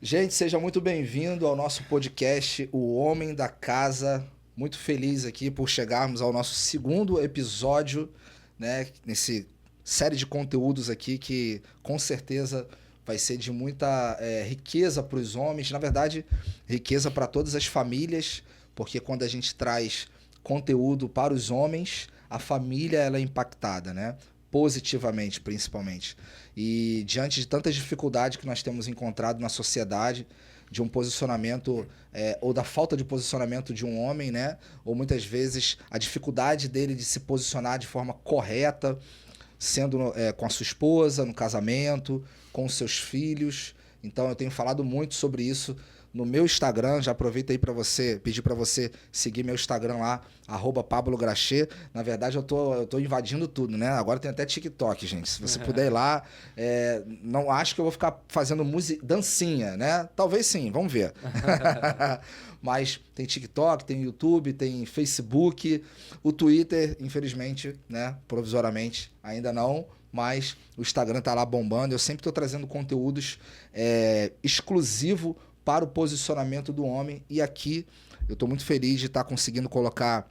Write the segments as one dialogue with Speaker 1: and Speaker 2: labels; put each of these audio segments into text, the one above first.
Speaker 1: Gente, seja muito bem-vindo ao nosso podcast O Homem da Casa. Muito feliz aqui por chegarmos ao nosso segundo episódio, né, nesse série de conteúdos aqui que com certeza vai ser de muita riqueza para os homens, na verdade, riqueza para todas as famílias, porque quando a gente traz conteúdo para os homens, a família ela é impactada, né? Positivamente, principalmente. E diante de tantas dificuldades que nós temos encontrado na sociedade, de um posicionamento, ou da falta de posicionamento de um homem, né? Ou muitas vezes a dificuldade dele de se posicionar de forma correta, sendo com a sua esposa, no casamento, com os seus filhos. Então eu tenho falado muito sobre isso no meu Instagram. Já aproveito aí para você, pedir para você seguir meu Instagram lá, @PabloGrachê. Na verdade eu tô invadindo tudo, né? Agora tem até TikTok, gente. Se você puder ir lá, não acho que eu vou ficar fazendo dancinha, né? Talvez sim, vamos ver. Mas tem TikTok, tem YouTube, tem Facebook, o Twitter, infelizmente, né? Provisoriamente, ainda não. Mas o Instagram tá lá bombando. Eu sempre estou trazendo conteúdos exclusivo para o posicionamento do homem. E aqui eu estou muito feliz de estar conseguindo colocar,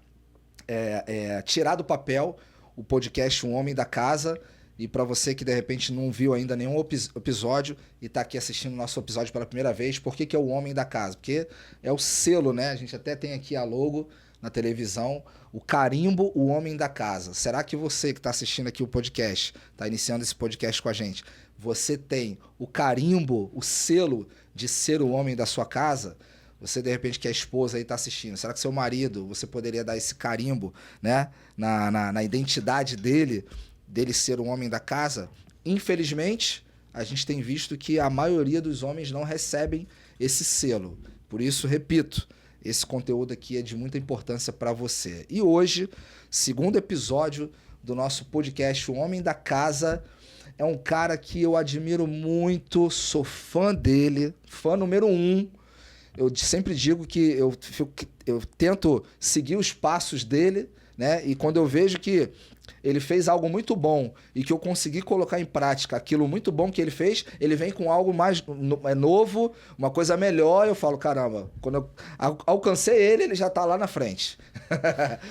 Speaker 1: tirar do papel o podcast Um Homem da Casa. E para você que de repente não viu ainda nenhum episódio e está aqui assistindo o nosso episódio pela primeira vez, por que é o Homem da Casa? Porque é o selo, né? A gente até tem aqui a logo na televisão, o carimbo, o Homem da Casa. Será que você que está assistindo aqui o podcast, está iniciando esse podcast com a gente, você tem o carimbo, o selo de ser o homem da sua casa? Você, de repente, que é esposa aí está assistindo, será que seu marido, você poderia dar esse carimbo, né, na identidade dele ser um homem da casa? Infelizmente, a gente tem visto que a maioria dos homens não recebem esse selo. Por isso, repito, esse conteúdo aqui é de muita importância para você. E hoje, segundo episódio do nosso podcast O Homem da Casa, é um cara que eu admiro muito, sou fã dele, fã número 1. Eu sempre digo que eu tento seguir os passos dele, né? E quando eu vejo que ele fez algo muito bom e que eu consegui colocar em prática aquilo muito bom que ele fez, ele vem com algo mais novo, uma coisa melhor, eu falo, caramba, quando eu alcancei ele, ele já está lá na frente.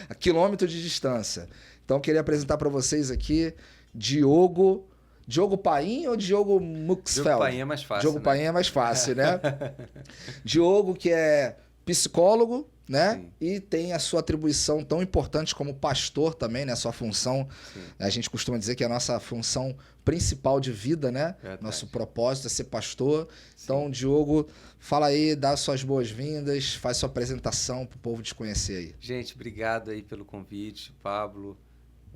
Speaker 1: A quilômetro de distância. Então, eu queria apresentar para vocês aqui Diogo Paim ou Diogo Muxfeld?
Speaker 2: Diogo Paim é mais fácil.
Speaker 1: Diogo Paim é mais fácil, né? Diogo, que é psicólogo, né? Sim. E tem a sua atribuição tão importante como pastor também, né? A sua função. Sim. A gente costuma dizer que é a nossa função principal de vida, né? Verdade. Nosso propósito é ser pastor. Sim. Então, Diogo, fala aí, dá suas boas-vindas, faz sua apresentação para o povo te conhecer aí.
Speaker 2: Gente, obrigado aí pelo convite, Pablo.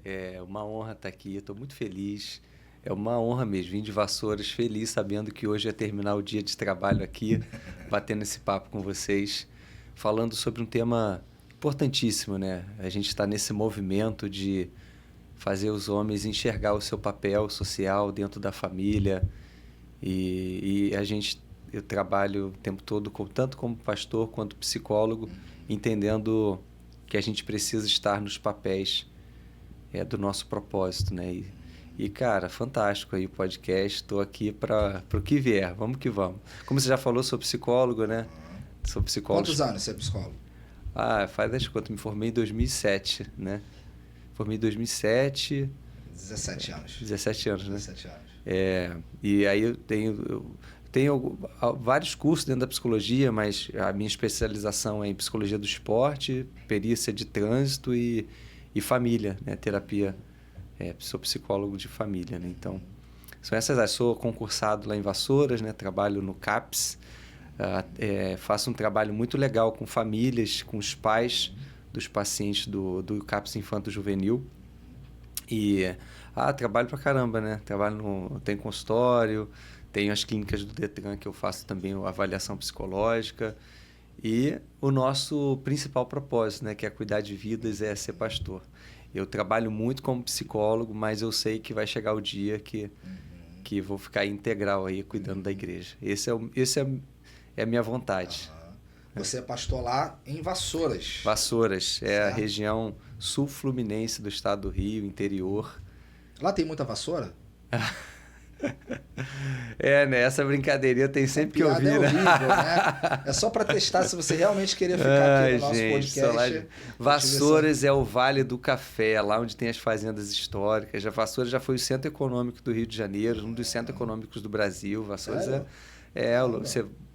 Speaker 2: É uma honra estar aqui, estou muito feliz. É uma honra mesmo, vim de Vassouras feliz, sabendo que hoje ia terminar o dia de trabalho aqui, batendo esse papo com vocês, falando sobre um tema importantíssimo, né? A gente está nesse movimento de fazer os homens enxergar o seu papel social dentro da família e eu trabalho o tempo todo, tanto como pastor quanto psicólogo, entendendo que a gente precisa estar nos papéis do nosso propósito, né? E, cara, fantástico aí o podcast, estou aqui para o que vier, vamos que vamos. Como você já falou, sou psicólogo, né? Sou psicólogo.
Speaker 1: Quantos anos você é psicólogo?
Speaker 2: Faz as contas, me formei em 2007, né? Formei em 2007...
Speaker 1: 17 anos.
Speaker 2: 17 anos, né?
Speaker 1: 17 anos.
Speaker 2: E aí eu tenho vários cursos dentro da psicologia, mas a minha especialização é em psicologia do esporte, perícia de trânsito e família, né? Terapia. Sou psicólogo de família, né? Então, são essas áreas. Sou concursado lá em Vassouras, né? Trabalho no CAPS, faço um trabalho muito legal com famílias, com os pais dos pacientes do CAPS Infanto Juvenil. E trabalho pra caramba, né? Tenho consultório, tenho as clínicas do Detran que eu faço também a avaliação psicológica. E o nosso principal propósito, né? Que é cuidar de vidas, é ser pastor. Eu trabalho muito como psicólogo, mas eu sei que vai chegar o dia que vou ficar integral aí cuidando da igreja. Esse é a minha vontade.
Speaker 1: Você é pastor lá em Vassouras.
Speaker 2: Vassouras, a região sul-fluminense do estado do Rio, interior.
Speaker 1: Lá tem muita vassoura?
Speaker 2: Né? Essa brincadeirinha tem sempre que ouvir,
Speaker 1: né?
Speaker 2: Horrível,
Speaker 1: né? É só para testar se você realmente queria ficar aqui no nosso podcast.
Speaker 2: Vassouras é o Vale do Café, lá onde tem as fazendas históricas. Vassouras já foi o centro econômico do Rio de Janeiro, um dos centros econômicos do Brasil. Vassouras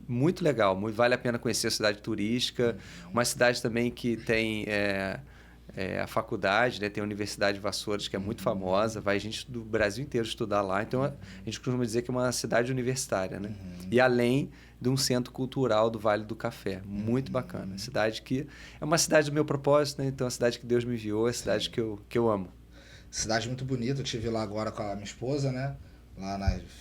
Speaker 2: muito legal, vale a pena conhecer a cidade turística. Uma cidade também que tem a faculdade, né? Tem a Universidade de Vassouras, que é muito famosa, vai gente do Brasil inteiro estudar lá. Então, a gente costuma dizer que é uma cidade universitária, né? E além de um centro cultural do Vale do Café, muito bacana. Cidade que é uma cidade do meu propósito, né? Então, é a cidade que Deus me enviou, é a cidade que eu amo.
Speaker 1: Cidade muito bonita, eu estive lá agora com a minha esposa, né?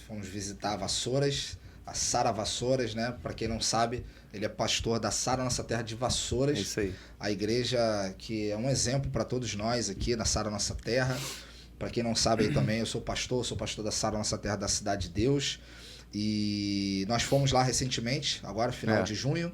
Speaker 1: Fomos visitar Vassouras, a Sara Vassouras, né? Para quem não sabe, ele é pastor da Sara Nossa Terra de Vassouras.
Speaker 2: É isso aí.
Speaker 1: A igreja que é um exemplo para todos nós aqui na Sara Nossa Terra. Para quem não sabe aí também, eu sou pastor da Sara Nossa Terra da Cidade de Deus. E nós fomos lá recentemente, agora final de junho.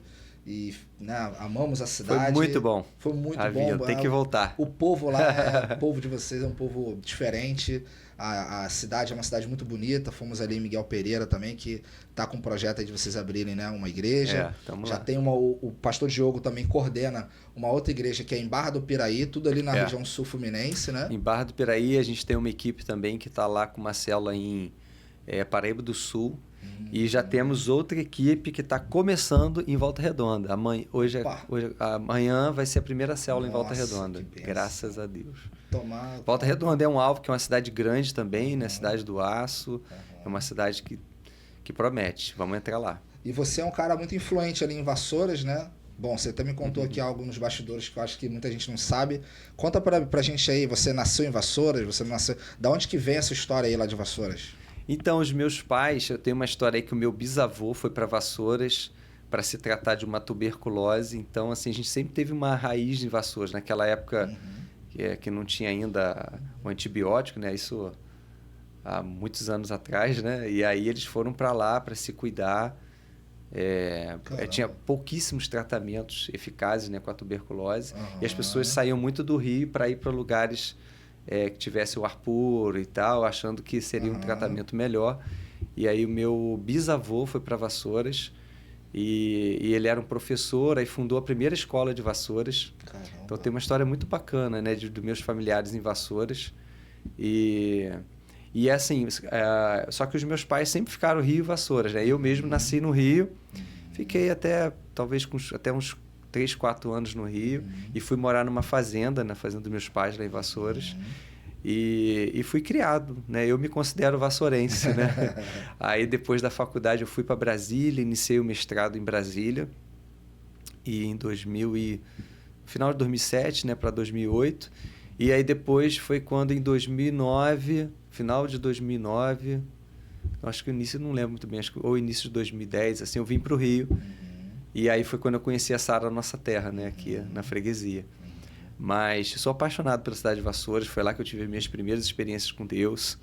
Speaker 1: E né, amamos a cidade.
Speaker 2: Foi muito bom.
Speaker 1: Foi muito bom.
Speaker 2: Tem que voltar.
Speaker 1: O povo lá, o povo de vocês é um povo diferente. A cidade é uma cidade muito bonita. Fomos ali em Miguel Pereira também, que tá com um projeto aí de vocês abrirem, né, uma igreja. Já tem o pastor Diogo também coordena uma outra igreja que é em Barra do Piraí, tudo ali na região sul fluminense, né?
Speaker 2: Em Barra do Piraí a gente tem uma equipe também que está lá com uma célula em Paraíba do Sul. E já temos outra equipe que está começando em Volta Redonda. Amanhã vai ser a primeira célula em Volta Redonda. Graças a Deus. Volta Redonda é um alvo, que é uma cidade grande também, né? Cidade do Aço. É uma cidade que promete. Vamos entrar lá.
Speaker 1: E você é um cara muito influente ali em Vassouras, né? Bom, você também contou aqui algo nos bastidores que eu acho que muita gente não sabe. Conta pra gente aí, você nasceu em Vassouras? Você nasceu... Da onde que vem essa história aí lá de Vassouras?
Speaker 2: Então, os meus pais, eu tenho uma história aí que o meu bisavô foi para Vassouras para se tratar de uma tuberculose. Então, assim, a gente sempre teve uma raiz em Vassouras. Naquela época que não tinha ainda o antibiótico, né? Isso há muitos anos atrás, né? E aí eles foram para lá para se cuidar. Tinha pouquíssimos tratamentos eficazes, né, com a tuberculose. E as pessoas saíam muito do Rio para ir para lugares... que tivesse o ar puro e tal, achando que seria um tratamento melhor. E aí o meu bisavô foi para Vassouras e ele era um professor, aí fundou a primeira escola de Vassouras. Caramba. Então tem uma história muito bacana, né, dos meus familiares em Vassouras. E assim, só que os meus pais sempre ficaram Rio e Vassouras, né? Eu mesmo nasci no Rio, fiquei talvez até uns 3, 4 anos no Rio e fui morar numa fazenda, na fazenda dos meus pais lá em Vassouras. E fui criado, né? Eu me considero vassourense, né? Aí depois da faculdade eu fui para Brasília, iniciei o mestrado em Brasília e final de 2007, né, para 2008. E aí depois foi quando em 2009, final de 2009, acho que o início, não lembro muito bem, acho que ou início de 2010, assim, eu vim para o Rio. E aí foi quando eu conheci a Sara Nossa Terra, né, aqui na freguesia. Mas sou apaixonado pela cidade de Vassouras, foi lá que eu tive as minhas primeiras experiências com Deus,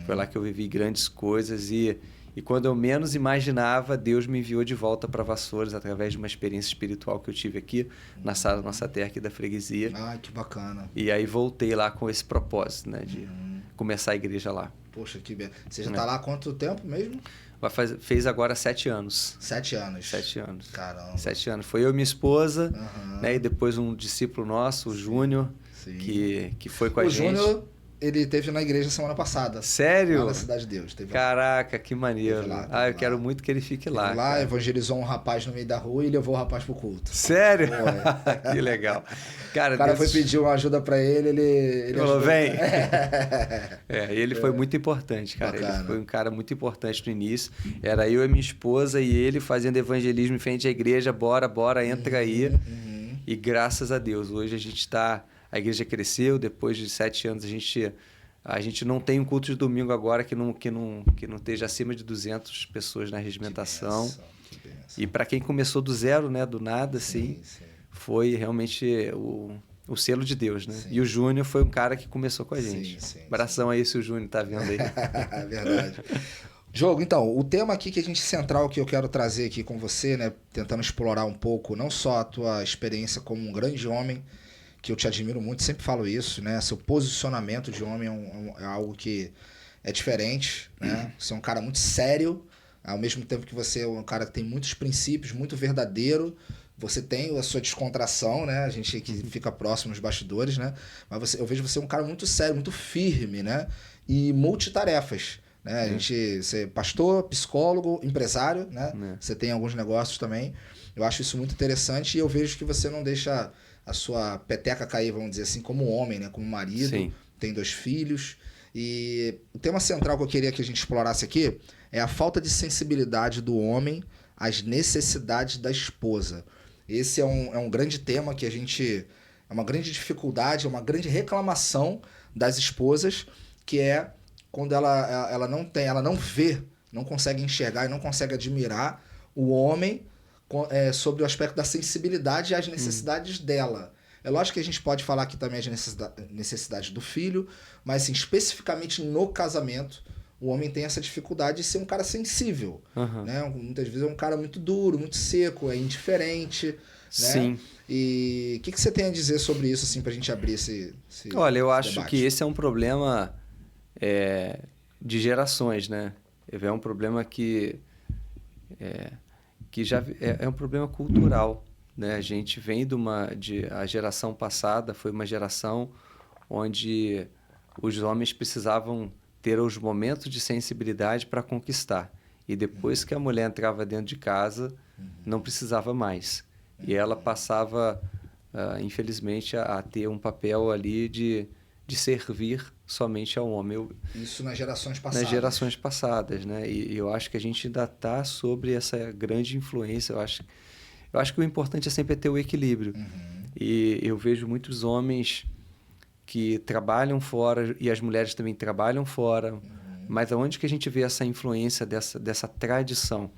Speaker 2: foi lá que eu vivi grandes coisas e quando eu menos imaginava, Deus me enviou de volta para Vassouras através de uma experiência espiritual que eu tive aqui na Sara Nossa Terra, aqui da freguesia.
Speaker 1: Ah, que bacana.
Speaker 2: E aí voltei lá com esse propósito, né, de começar a igreja lá.
Speaker 1: Poxa, que bem. Você já está lá há quanto tempo mesmo?
Speaker 2: Fez agora 7 anos.
Speaker 1: 7 anos?
Speaker 2: 7 anos.
Speaker 1: Caramba.
Speaker 2: 7 anos. Foi eu e minha esposa, né? E depois um discípulo nosso, o Júnior, que foi com a gente. O
Speaker 1: Júnior, ele esteve na igreja semana passada.
Speaker 2: Sério?
Speaker 1: Lá na Cidade de Deus.
Speaker 2: Caraca, que maneiro. Eu quero muito que ele fique lá.
Speaker 1: Lá, cara. Evangelizou um rapaz no meio da rua e levou o rapaz pro culto.
Speaker 2: Sério? Que legal. Cara,
Speaker 1: o cara foi pedir uma ajuda pra ele
Speaker 2: falou, vem. Ele foi muito importante, cara. Bacana. Ele foi um cara muito importante no início. Era eu e minha esposa e ele fazendo evangelismo em frente à igreja. Bora, entra aí. E graças a Deus, hoje a igreja cresceu. Depois de 7 anos, a gente não tem um culto de domingo agora que não esteja acima de 200 pessoas na regimentação. Que benção. E para quem começou do zero, né, do nada, assim, foi realmente o selo de Deus, né? Sim. E o Júnior foi um cara que começou com a gente. Abração aí se o Júnior tá vendo aí.
Speaker 1: Verdade. Diogo, então, o tema aqui que a gente central que eu quero trazer aqui com você, né, tentando explorar um pouco, não só a tua experiência como um grande homem, que eu te admiro muito, sempre falo isso, né? Seu posicionamento de homem é algo que é diferente, né? Você é um cara muito sério, ao mesmo tempo que você é um cara que tem muitos princípios, muito verdadeiro. Você tem a sua descontração, né? A gente que fica próximo nos bastidores, né? Mas eu vejo você um cara muito sério, muito firme, né? E multitarefas, né? Você é pastor, psicólogo, empresário, né? Você tem alguns negócios também. Eu acho isso muito interessante e eu vejo que você não deixa a sua peteca cair, vamos dizer assim, como homem, né? Como marido. Sim. Tem 2 filhos. E o tema central que eu queria que a gente explorasse aqui é a falta de sensibilidade do homem às necessidades da esposa. Esse é um grande tema que a gente... É uma grande dificuldade, é uma grande reclamação das esposas, que é quando ela não vê, não consegue enxergar e não consegue admirar o homem sobre o aspecto da sensibilidade às necessidades dela. É lógico que a gente pode falar aqui também as necessidades do filho, mas assim, especificamente no casamento, o homem tem essa dificuldade de ser um cara sensível. Né? Muitas vezes é um cara muito duro, muito seco, é indiferente. Né?
Speaker 2: Sim.
Speaker 1: E o que você tem a dizer sobre isso, assim, pra gente abrir esse
Speaker 2: Olha, eu acho
Speaker 1: debate?
Speaker 2: que esse é um problema de gerações, né? É um problema que já é um problema cultural, né? A gente vem a geração passada foi uma geração onde os homens precisavam ter os momentos de sensibilidade para conquistar. E depois que a mulher entrava dentro de casa, não precisava mais. E ela passava, infelizmente, a ter um papel ali de servir somente ao homem.
Speaker 1: Isso nas gerações passadas.
Speaker 2: Nas gerações passadas, né? E eu acho que a gente ainda está sobre essa grande influência. Eu acho que o importante é sempre ter o equilíbrio. E eu vejo muitos homens que trabalham fora e as mulheres também trabalham fora. Mas aonde que a gente vê essa influência dessa tradição?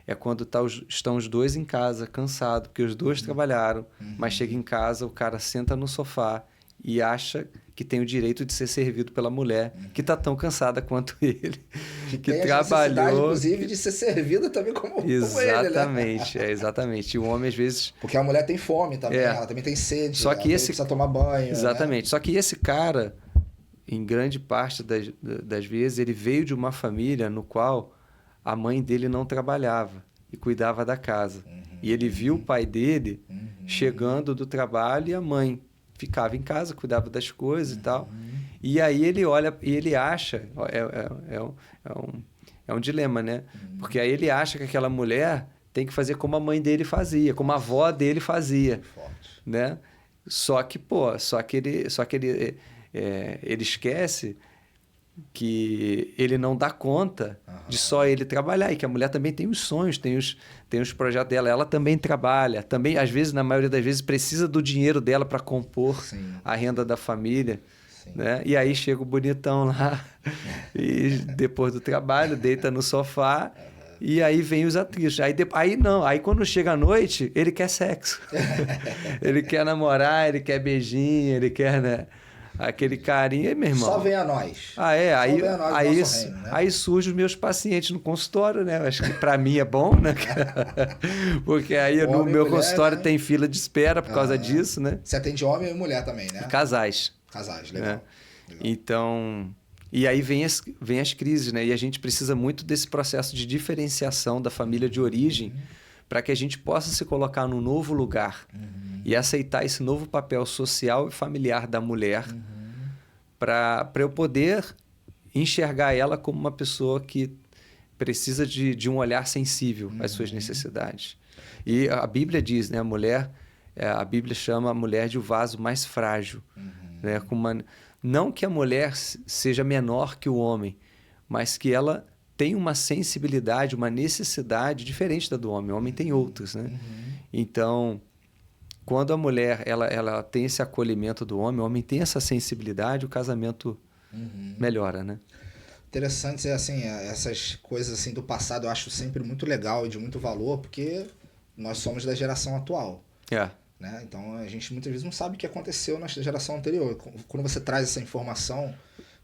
Speaker 2: É quando estão os dois em casa, cansados, porque os dois trabalharam, mas chega em casa, o cara senta no sofá e acha que tem o direito de ser servido pela mulher, que está tão cansada quanto ele, que trabalhou,
Speaker 1: inclusive, de ser servida também como ele, né?
Speaker 2: Exatamente, exatamente. E o homem, às vezes...
Speaker 1: Porque a mulher tem fome também, ela também tem sede,
Speaker 2: só que
Speaker 1: precisa tomar banho.
Speaker 2: Exatamente.
Speaker 1: Né?
Speaker 2: Só que esse cara, em grande parte das vezes, ele veio de uma família no qual a mãe dele não trabalhava e cuidava da casa. E ele viu o pai dele chegando do trabalho e a mãe ficava em casa, cuidava das coisas e tal. E aí ele olha e ele acha... É um dilema, né? Porque aí ele acha que aquela mulher tem que fazer como a mãe dele fazia, como a avó dele fazia. Né? Só que ele esquece que ele não dá conta de só ele trabalhar, e que a mulher também tem os sonhos, tem os projetos dela, ela também trabalha, também às vezes, na maioria das vezes, precisa do dinheiro dela para compor a renda da família, né? E aí chega o bonitão lá e depois do trabalho deita no sofá e aí vem os atritos, aí quando chega a noite ele quer sexo. Ele quer namorar, ele quer beijinho, ele quer, né, aquele carinho. Aí, meu irmão,
Speaker 1: só vem a nós.
Speaker 2: Aí surgem os meus pacientes no consultório, né? Acho que para mim é bom, né? Porque aí no meu consultório, né, tem fila de espera por causa disso, né?
Speaker 1: Você atende homem e mulher também, né?
Speaker 2: Casais,
Speaker 1: legal.
Speaker 2: Né? Então, e aí vem as crises, né? E a gente precisa muito desse processo de diferenciação da família de origem para que a gente possa se colocar num novo lugar e aceitar esse novo papel social e familiar da mulher, para eu poder enxergar ela como uma pessoa que precisa de um olhar sensível às suas necessidades. E a Bíblia diz, né, a Bíblia chama a mulher de o vaso mais frágil. Né, não que a mulher seja menor que o homem, mas que ela tem uma sensibilidade, uma necessidade diferente da do homem. O homem tem outras, né? Então, quando a mulher ela tem esse acolhimento do homem, o homem tem essa sensibilidade, o casamento melhora, né?
Speaker 1: Interessante, assim, essas coisas assim do passado eu acho sempre muito legal e de muito valor, porque nós somos da geração atual. Né? Então a gente muitas vezes não sabe o que aconteceu na geração anterior. Quando você traz essa informação,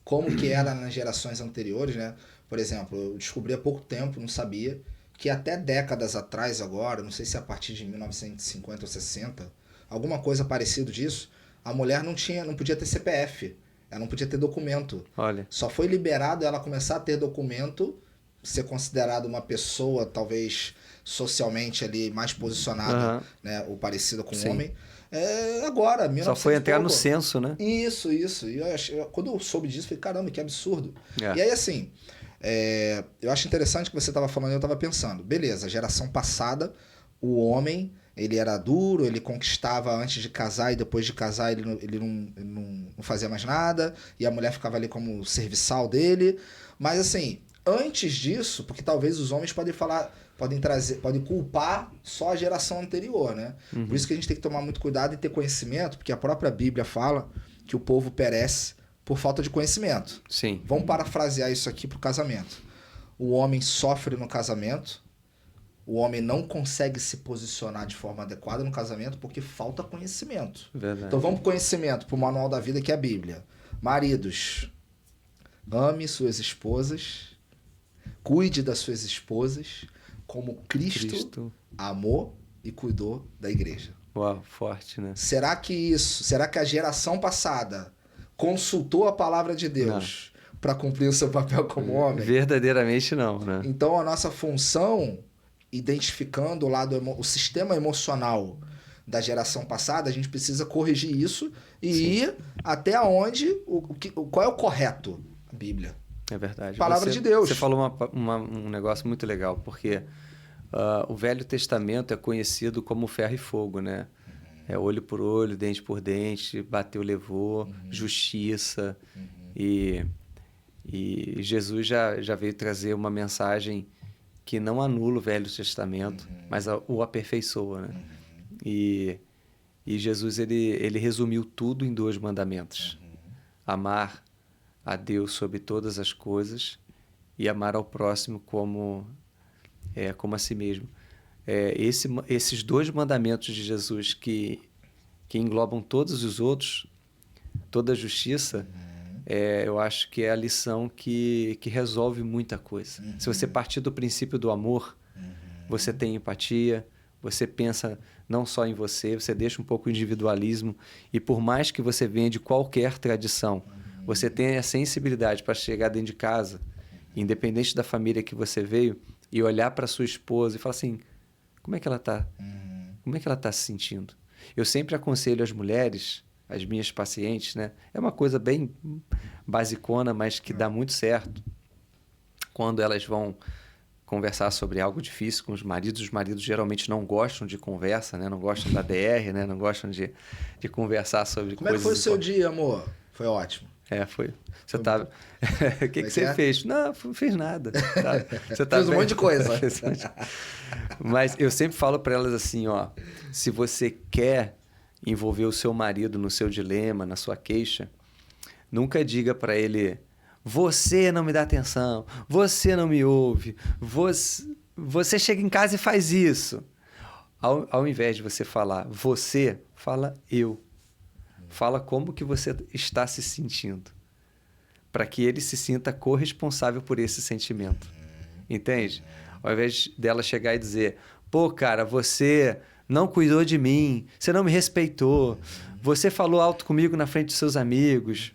Speaker 1: como que era nas gerações anteriores, né? Por exemplo, eu descobri há pouco tempo, não sabia, que até décadas atrás agora, não sei se a partir de 1950 ou 60, alguma coisa parecida disso, a mulher não podia ter CPF. Ela não podia ter documento.
Speaker 2: Olha.
Speaker 1: Só foi liberado ela começar a ter documento, ser considerada uma pessoa, talvez socialmente ali mais posicionada, né, ou parecida com um homem. Agora, 1900
Speaker 2: Só foi entrar no censo, né?
Speaker 1: Isso. E quando eu soube disso, eu falei, caramba, que absurdo. E aí, assim, eu acho interessante que você estava falando, eu estava pensando, beleza, geração passada, o homem, ele era duro, ele conquistava antes de casar e depois de casar ele não fazia mais nada, e a mulher ficava ali como serviçal dele. Mas, assim, antes disso, porque talvez os homens podem culpar só a geração anterior, né? Por isso que a gente tem que tomar muito cuidado e ter conhecimento, porque a própria Bíblia fala que o povo perece por falta de conhecimento.
Speaker 2: Sim.
Speaker 1: Vamos parafrasear isso aqui pro casamento. O homem sofre no casamento, o homem não consegue se posicionar de forma adequada no casamento porque falta conhecimento.
Speaker 2: Verdade.
Speaker 1: Então vamos pro conhecimento, pro manual da vida que é a Bíblia. Maridos, ame suas esposas, cuide das suas esposas, como Cristo amou e cuidou da igreja.
Speaker 2: Uau, forte, né?
Speaker 1: Será que a geração passada consultou a palavra de Deus para cumprir o seu papel como homem?
Speaker 2: Verdadeiramente não, né?
Speaker 1: Então a nossa função, identificando o sistema emocional da geração passada, a gente precisa corrigir isso e ir até onde, qual é o correto? A Bíblia.
Speaker 2: É verdade.
Speaker 1: Palavra de Deus.
Speaker 2: Você falou um negócio muito legal, porque o Velho Testamento é conhecido como ferro e fogo, né? É olho por olho, dente por dente, bateu, levou, justiça. E Jesus já veio trazer uma mensagem que não anula o Velho Testamento, mas o aperfeiçoa, né? E Jesus, ele resumiu tudo em 2 mandamentos. Amar a Deus sobre todas as coisas e amar ao próximo como a si mesmo. Esses 2 mandamentos de Jesus que englobam todos os outros, toda a justiça, eu acho que é a lição que resolve muita coisa. Se você partir do princípio do amor, você tem empatia, você pensa não só em você deixa um pouco o individualismo, e por mais que você venha de qualquer tradição, você tem a sensibilidade para chegar dentro de casa, independente da família que você veio, e olhar para sua esposa e falar assim, como é que ela está? Como é que ela está se sentindo? Eu sempre aconselho as mulheres, as minhas pacientes, né? É uma coisa bem basicona, mas que dá muito certo. Quando elas vão conversar sobre algo difícil com os maridos geralmente não gostam de conversa, né? Não gostam da DR, né? Não gostam de conversar sobre
Speaker 1: Como coisas... Como é que foi o seu dia, amor? Foi ótimo.
Speaker 2: Foi. Você tava... O que você fez? Não fiz nada. Você tá
Speaker 1: Fiz um monte de coisa.
Speaker 2: Mas eu sempre falo para elas assim, ó, se você quer envolver o seu marido no seu dilema, na sua queixa, nunca diga para ele, você não me dá atenção, você não me ouve, você chega em casa e faz isso. Ao invés de você falar você, fala eu. Fala como que você está se sentindo, para que ele se sinta corresponsável por esse sentimento. Entende? Ao invés dela chegar e dizer, pô, cara, você não cuidou de mim, você não me respeitou, você falou alto comigo na frente dos seus amigos.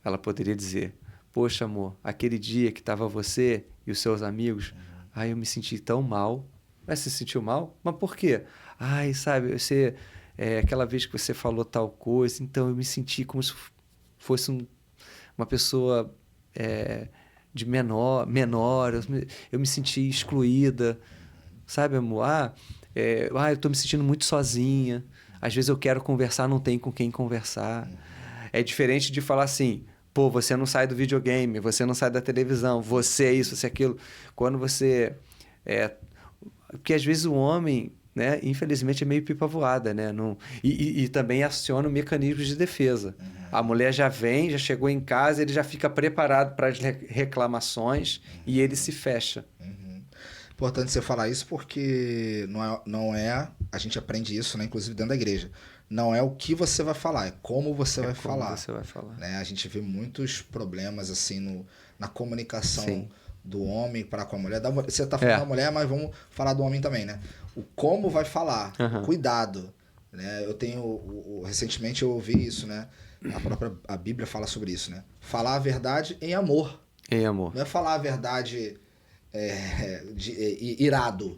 Speaker 2: Ela poderia dizer, poxa, amor, aquele dia que estava você e os seus amigos, eu me senti tão mal. Mas você se sentiu mal? Mas por quê? Sabe, aquela vez que você falou tal coisa, então eu me senti como se fosse uma pessoa de menor, eu me senti excluída, sabe, amor? Eu estou me sentindo muito sozinha, às vezes eu quero conversar, não tenho com quem conversar. É diferente de falar assim, pô, você não sai do videogame, você não sai da televisão, você é isso, você é aquilo. Quando você... Porque às vezes o homem, né, infelizmente, é meio pipa voada, né? E também aciona mecanismos de defesa. A mulher já chegou em casa, ele já fica preparado para as reclamações e ele se fecha.
Speaker 1: Importante você falar isso porque a gente aprende isso, né, inclusive dentro da igreja. Não é o que você vai falar, é como você vai falar.
Speaker 2: Você vai falar.
Speaker 1: Né? A gente vê muitos problemas assim na comunicação do homem para com a mulher. Você está falando da mulher, mas vamos falar do homem também, né? O como vai falar, cuidado. Né? Eu tenho... Recentemente eu ouvi isso, né? A Bíblia fala sobre isso, né? Falar a verdade em amor.
Speaker 2: Em amor.
Speaker 1: Não é falar a verdade irado,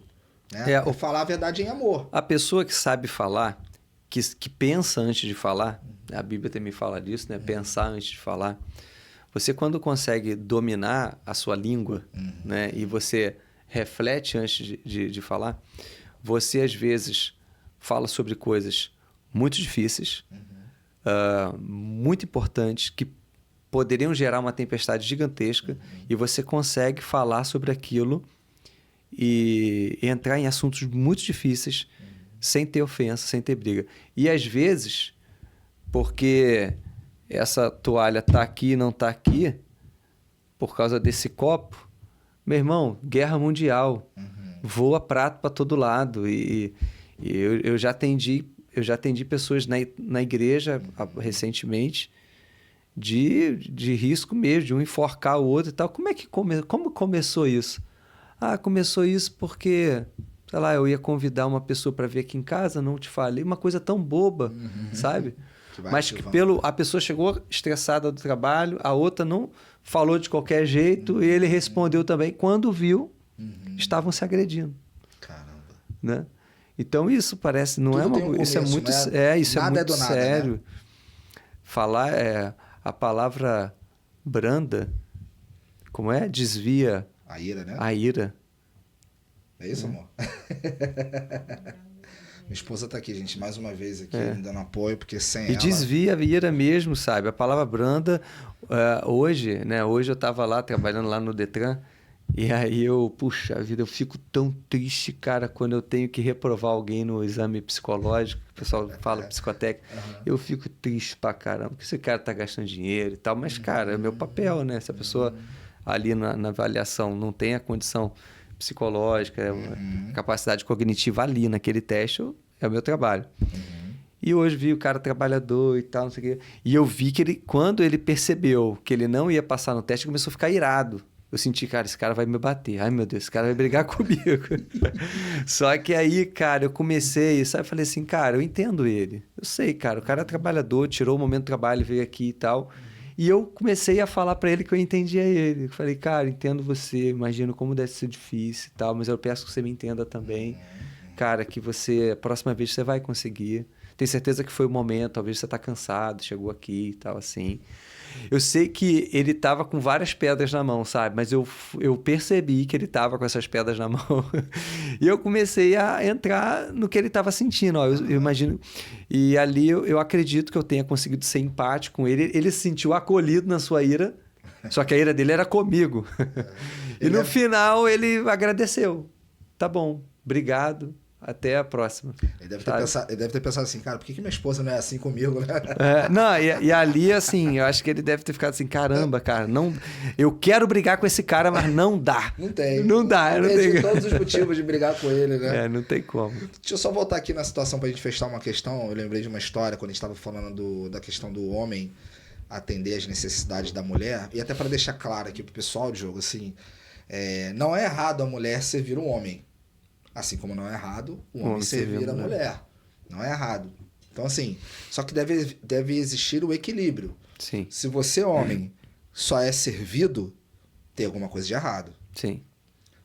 Speaker 1: né? É falar a verdade em amor.
Speaker 2: A pessoa que sabe falar, que pensa antes de falar, a Bíblia também fala disso, né? Pensar antes de falar. Você, quando consegue dominar a sua língua, né? E você reflete antes de falar, você, às vezes, fala sobre coisas muito difíceis, muito importantes, que poderiam gerar uma tempestade gigantesca, e você consegue falar sobre aquilo e entrar em assuntos muito difíceis sem ter ofensa, sem ter briga. E, às vezes, porque essa toalha está aqui e não está aqui, por causa desse copo, meu irmão, guerra mundial, voa prato para todo lado. E eu já atendi pessoas na igreja recentemente de risco mesmo, de um enforcar o outro e tal. Como começou isso? Começou isso porque, sei lá, eu ia convidar uma pessoa para vir aqui em casa, não te falei, uma coisa tão boba, sabe? Mas a pessoa chegou estressada do trabalho, a outra não falou de qualquer jeito, e ele respondeu também. Quando viu, estavam se agredindo.
Speaker 1: Caramba.
Speaker 2: Né? Então isso parece, não
Speaker 1: Tudo
Speaker 2: é uma
Speaker 1: começo,
Speaker 2: isso é muito
Speaker 1: né?
Speaker 2: Isso
Speaker 1: Nada
Speaker 2: é muito
Speaker 1: nada,
Speaker 2: sério.
Speaker 1: né?
Speaker 2: Falar a palavra branda, como é? Desvia
Speaker 1: a ira, né?
Speaker 2: A ira.
Speaker 1: É isso, amor? Minha esposa tá aqui, gente, mais uma vez aqui, me dando apoio, porque sem ela...
Speaker 2: E desvia a ira mesmo, sabe? A palavra branda, hoje, né? Hoje eu tava lá, trabalhando lá no Detran, e aí puxa vida, eu fico tão triste, cara, quando eu tenho que reprovar alguém no exame psicológico, o pessoal fala psicotécnico, eu fico triste pra caramba, porque esse cara tá gastando dinheiro e tal, mas, cara, é meu papel, né? Se a pessoa ali na avaliação não tem a condição psicológica, capacidade cognitiva ali naquele teste, é o meu trabalho. E hoje vi o cara trabalhador e tal, não sei o quê. E eu vi que quando ele percebeu que ele não ia passar no teste, ele começou a ficar irado. Eu senti, cara, esse cara vai me bater. Ai, meu Deus, esse cara vai brigar comigo. Só que aí, cara, eu comecei, sabe? Eu falei assim, cara, eu entendo ele. Eu sei, cara, o cara é trabalhador, tirou o momento do trabalho, veio aqui e tal. E eu comecei a falar pra ele que eu entendia ele. Eu falei, cara, entendo você, imagino como deve ser difícil e tal, mas eu peço que você me entenda também. Cara, que a próxima vez você vai conseguir. Tenho certeza que foi o momento, talvez você tá cansado, chegou aqui e tal, assim. Eu sei que ele tava com várias pedras na mão, sabe? Mas eu percebi que ele tava com essas pedras na mão. E eu comecei a entrar no que ele tava sentindo. Ó, eu imagino... E ali eu acredito que eu tenha conseguido ser empático com ele. Ele se sentiu acolhido na sua ira, só que a ira dele era comigo. E no final ele agradeceu. Tá bom, obrigado. Até a próxima.
Speaker 1: Ele deve ter pensado assim, cara, por que minha esposa não é assim comigo, né?
Speaker 2: Não, e ali, assim, eu acho que ele deve ter ficado assim, caramba, cara, não, eu quero brigar com esse cara, mas não dá.
Speaker 1: Não tem.
Speaker 2: Não dá. Não tem
Speaker 1: todos os motivos de brigar com ele, né?
Speaker 2: Não tem como.
Speaker 1: Deixa eu só voltar aqui na situação pra gente fechar uma questão. Eu lembrei de uma história, quando a gente estava falando da questão do homem atender às necessidades da mulher, e até para deixar claro aqui pro pessoal, Diogo, assim, não é errado a mulher servir um homem. Assim como não é errado o homem servir a mulher. Não é errado. Então, assim, só que deve existir o equilíbrio.
Speaker 2: Sim.
Speaker 1: Se você, homem, só é servido, tem alguma coisa de errado.
Speaker 2: Sim.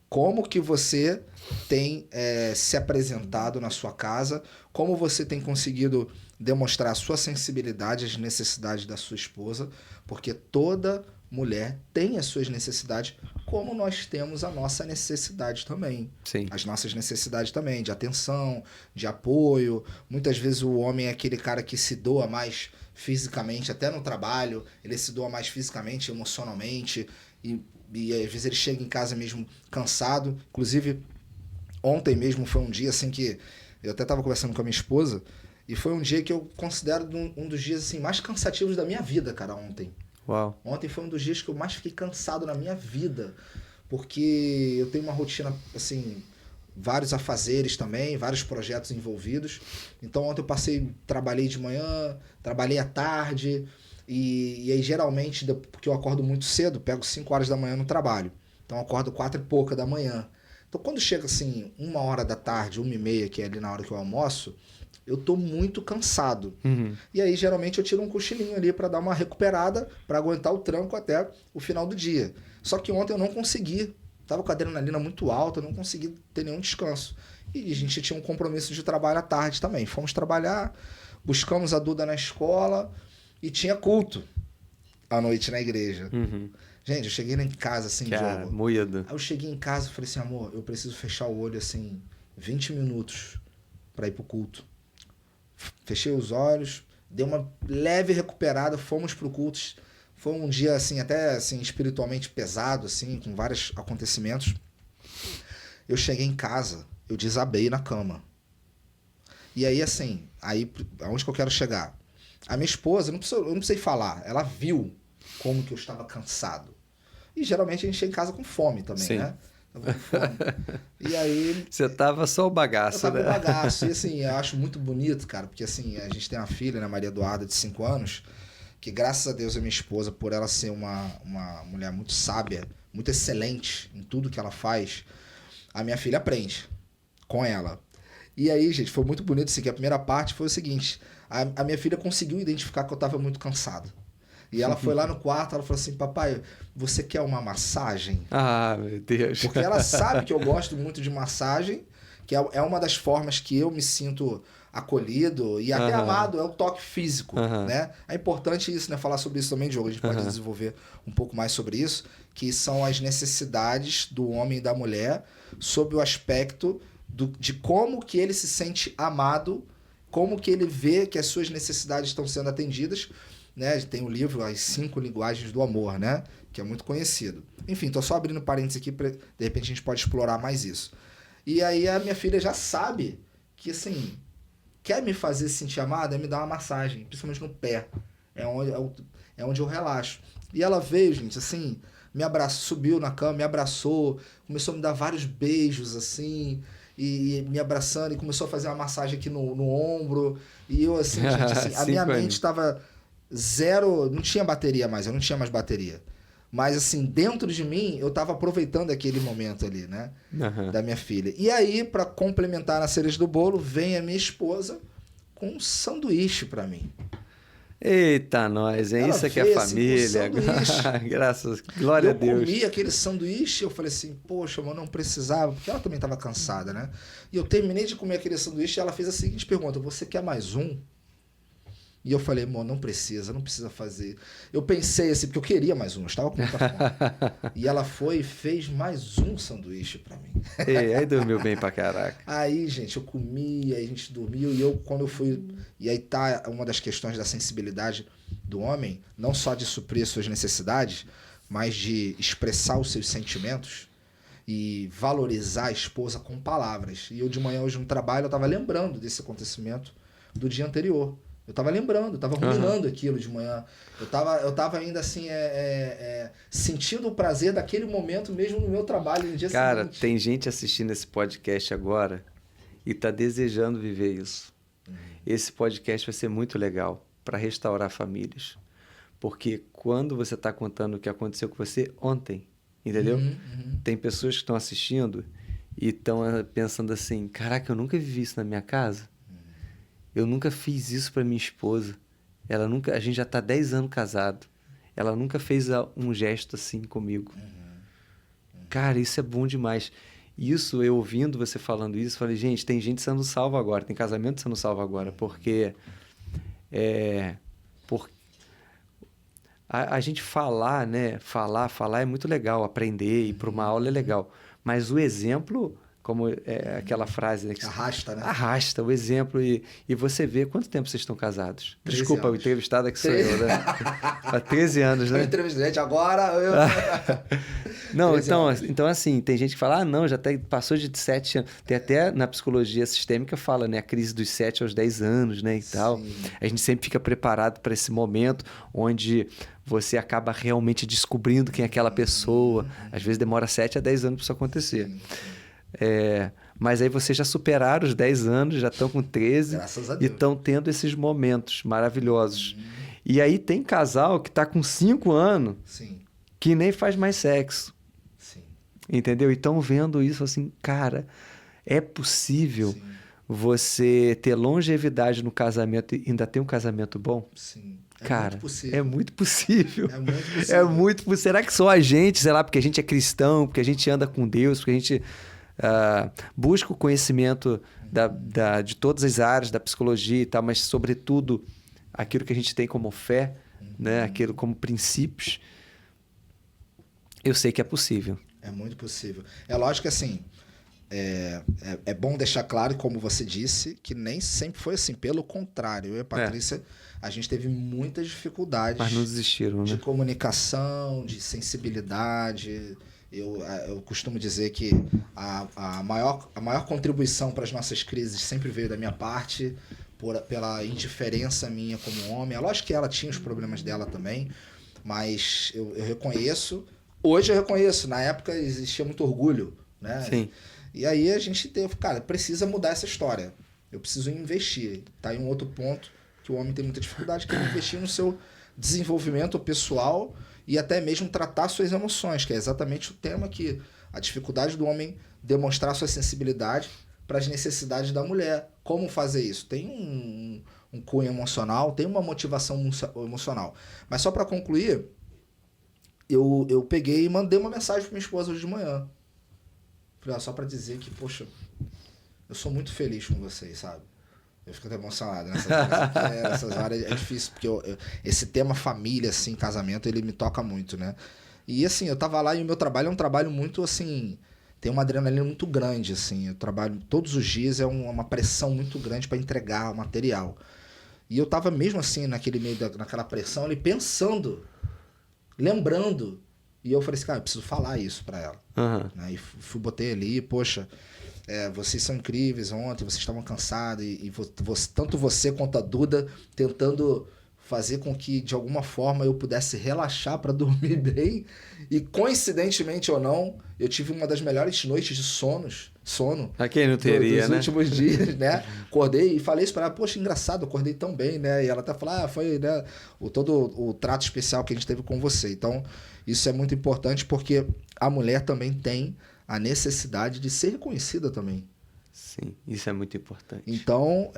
Speaker 1: Como que você tem se apresentado na sua casa? Como você tem conseguido demonstrar a sua sensibilidade às necessidades da sua esposa? Porque toda mulher tem as suas necessidades, como nós temos a nossa necessidade também.
Speaker 2: Sim.
Speaker 1: As nossas necessidades também, de atenção, de apoio. Muitas vezes o homem é aquele cara que se doa mais fisicamente, até no trabalho, ele se doa mais fisicamente, emocionalmente, e às vezes ele chega em casa mesmo cansado. Inclusive, ontem mesmo foi um dia assim que eu até estava conversando com a minha esposa, e foi um dia que eu considero um dos dias assim, mais cansativos da minha vida, cara, ontem.
Speaker 2: Uau.
Speaker 1: Ontem foi um dos dias que eu mais fiquei cansado na minha vida, porque eu tenho uma rotina, assim, vários afazeres também, vários projetos envolvidos. Então ontem trabalhei de manhã, trabalhei à tarde, e aí geralmente, porque eu acordo muito cedo, pego 5 horas da manhã no trabalho. Então eu acordo 4 e pouca da manhã. Então, quando chega assim, 1h da tarde, 1h30, que é ali na hora que eu almoço, eu tô muito cansado. E aí, geralmente, eu tiro um cochilinho ali para dar uma recuperada, para aguentar o tranco até o final do dia. Só que ontem eu não consegui. Tava com a adrenalina muito alta, eu não consegui ter nenhum descanso. E a gente tinha um compromisso de trabalho à tarde também. Fomos trabalhar, buscamos a Duda na escola e tinha culto à noite na igreja. Gente, eu cheguei em casa assim,
Speaker 2: Cara,
Speaker 1: Diogo.
Speaker 2: moído.
Speaker 1: Aí eu cheguei em casa e falei assim, amor, eu preciso fechar o olho assim, 20 minutos para ir pro culto. Fechei os olhos, dei uma leve recuperada, fomos pro culto. Foi um dia assim, até assim, espiritualmente pesado, assim, com vários acontecimentos. Eu cheguei em casa, eu desabei na cama. E aí, assim, aonde que eu quero chegar? A minha esposa, eu não precisei falar, ela viu como que eu estava cansado. E geralmente a gente chega em casa com fome também,
Speaker 2: Sim.
Speaker 1: né? Tava com fome. E aí...
Speaker 2: Você tava só o bagaço,
Speaker 1: Eu tava
Speaker 2: né?
Speaker 1: com bagaço. E assim, eu acho muito bonito, cara, porque assim, a gente tem uma filha, né, Maria Eduarda, de 5 anos, que graças a Deus a minha esposa, por ela ser uma mulher muito sábia, muito excelente em tudo que ela faz, a minha filha aprende com ela. E aí, gente, foi muito bonito assim, que a primeira parte foi o seguinte, a minha filha conseguiu identificar que eu tava muito cansado. E ela foi lá no quarto, ela falou assim, papai, você quer uma massagem?
Speaker 2: Ah, meu Deus.
Speaker 1: Porque ela sabe que eu gosto muito de massagem, que é uma das formas que eu me sinto acolhido e até amado, é o toque físico, né? É importante isso, né? Falar sobre isso também, Diogo, a gente pode desenvolver um pouco mais sobre isso, que são as necessidades do homem e da mulher sob o aspecto de como que ele se sente amado, como que ele vê que as suas necessidades estão sendo atendidas, né? Tem o livro As 5 Linguagens do Amor, né? Que é muito conhecido. Enfim, tô só abrindo parênteses aqui, de repente a gente pode explorar mais isso. E aí a minha filha já sabe que, assim, quer me fazer sentir amada, é me dar uma massagem, principalmente no pé. É onde eu relaxo. E ela veio, gente, assim, me abraçou, subiu na cama, me abraçou, começou a me dar vários beijos, assim, e me abraçando, e começou a fazer uma massagem aqui no ombro. E eu, assim, gente, assim, a minha mente estava zero, não tinha bateria mais, eu não tinha mais bateria. Mas, assim, dentro de mim, eu tava aproveitando aquele momento ali, né? Da minha filha. E aí, para complementar na cereja do bolo, vem a minha esposa com um sanduíche para mim.
Speaker 2: Eita, nós, hein? Isso aqui é família. Graças, glória a Deus.
Speaker 1: Eu comi aquele sanduíche, eu falei assim, poxa, mas não precisava, porque ela também estava cansada, né? E eu terminei de comer aquele sanduíche e ela fez a seguinte pergunta, você quer mais um? E eu falei, amor, não precisa fazer. Eu pensei assim, porque eu queria mais um, eu estava com muita fome. E ela foi e fez mais um sanduíche para mim.
Speaker 2: Ei, aí dormiu bem pra caraca.
Speaker 1: Aí, gente, eu comi, aí a gente dormiu, e eu, quando eu fui... E aí tá uma das questões da sensibilidade do homem, não só de suprir suas necessidades, mas de expressar os seus sentimentos e valorizar a esposa com palavras. E eu de manhã, hoje no trabalho, eu estava lembrando desse acontecimento do dia anterior. Eu tava lembrando, eu tava ruminando aquilo de manhã. Eu tava ainda assim, sentindo o prazer daquele momento mesmo no meu trabalho no dia seguinte.
Speaker 2: Cara, tem gente assistindo esse podcast agora e tá desejando viver isso. Esse podcast vai ser muito legal para restaurar famílias. Porque quando você tá contando o que aconteceu com você ontem, entendeu? Tem pessoas que estão assistindo e estão pensando assim, caraca, eu nunca vivi isso na minha casa. Eu nunca fiz isso para minha esposa. A gente já tá 10 anos casado. Ela nunca fez um gesto assim comigo. Cara, isso é bom demais. Isso, eu ouvindo você falando isso, falei, gente, tem gente sendo salva agora, tem casamento sendo salvo agora, porque a gente falar, né? Falar é muito legal, aprender, ir para uma aula é legal. Mas o exemplo... Como aquela frase, né? Que
Speaker 1: arrasta, né?
Speaker 2: Arrasta o exemplo e você vê quanto tempo vocês estão casados. Desculpa,
Speaker 1: anos.
Speaker 2: O entrevistado é que sou eu, né? Há 13 anos, né?
Speaker 1: Eu entrevistei, gente, agora eu...
Speaker 2: Não, então assim, tem gente que fala, não, já passou de 7 anos. Tem até na psicologia sistêmica fala, né? A crise dos 7 aos 10 anos, né? E tal. A gente sempre fica preparado para esse momento onde você acaba realmente descobrindo quem é aquela pessoa. Às vezes demora 7 a 10 anos para isso acontecer. Mas aí vocês já superaram os 10 anos, já estão com 13 e estão tendo esses momentos maravilhosos. E aí tem casal que está com 5 anos que nem faz mais sexo. entendeu? E estão vendo isso assim, cara, é possível
Speaker 1: Sim,
Speaker 2: você ter longevidade no casamento e ainda ter um casamento bom?
Speaker 1: sim. É muito
Speaker 2: Cara,
Speaker 1: possível.
Speaker 2: é muito possível.
Speaker 1: É muito
Speaker 2: É
Speaker 1: possível.
Speaker 2: muito possível. Será que só a gente, sei lá, porque a gente é cristão, porque a gente anda com Deus, porque a gente busca o conhecimento de todas as áreas da psicologia e tal, mas sobretudo aquilo que a gente tem como fé, né? Aquilo como princípios, eu sei que é possível.
Speaker 1: É muito possível. É lógico que assim, é bom deixar claro, como você disse, que nem sempre foi assim. Pelo contrário, eu e a Patrícia, a gente teve muitas dificuldades
Speaker 2: Mas não desistiram,
Speaker 1: de
Speaker 2: né?
Speaker 1: comunicação, de sensibilidade. Eu costumo dizer que a maior contribuição para as nossas crises sempre veio da minha parte, pela indiferença minha como homem. É lógico que ela tinha os problemas dela também, mas eu reconheço. Hoje eu reconheço, na época existia muito orgulho, né?
Speaker 2: Sim.
Speaker 1: E aí a gente teve, cara, precisa mudar essa história. Eu preciso investir. Tá aí um outro ponto que o homem tem muita dificuldade, que é investir no seu desenvolvimento pessoal e até mesmo tratar suas emoções, que é exatamente o tema que a dificuldade do homem demonstrar sua sensibilidade para as necessidades da mulher. Como fazer isso? Tem um cunho emocional, tem uma motivação emocional. Mas só para concluir, eu peguei e mandei uma mensagem para minha esposa hoje de manhã. Falei, só para dizer que, poxa, eu sou muito feliz com vocês, sabe? Eu fico até emocionado nessas áreas. É difícil, porque esse tema família, assim, casamento, ele me toca muito, né? E assim, eu tava lá e o meu trabalho é um trabalho muito, assim, tem uma adrenalina muito grande, assim. Eu trabalho todos os dias, é uma pressão muito grande para entregar o material. E eu tava mesmo assim, naquele meio naquela pressão, ali, pensando, lembrando. E eu falei assim, cara, eu preciso falar isso para ela.
Speaker 2: Uhum.
Speaker 1: Né? E botei ali, poxa, vocês são incríveis, ontem vocês estavam cansados tanto você quanto a Duda tentando fazer com que de alguma forma eu pudesse relaxar para dormir bem, e coincidentemente ou não, eu tive uma das melhores noites de sono
Speaker 2: A quem não teria,
Speaker 1: dos
Speaker 2: né?
Speaker 1: últimos dias, né? Acordei e falei isso para ela, poxa, engraçado, eu acordei tão bem, né? E ela até falou, foi, né, todo o trato especial que a gente teve com você. Então, isso é muito importante porque a mulher também tem a necessidade de ser reconhecida também.
Speaker 2: Sim, isso é muito importante.
Speaker 1: Então,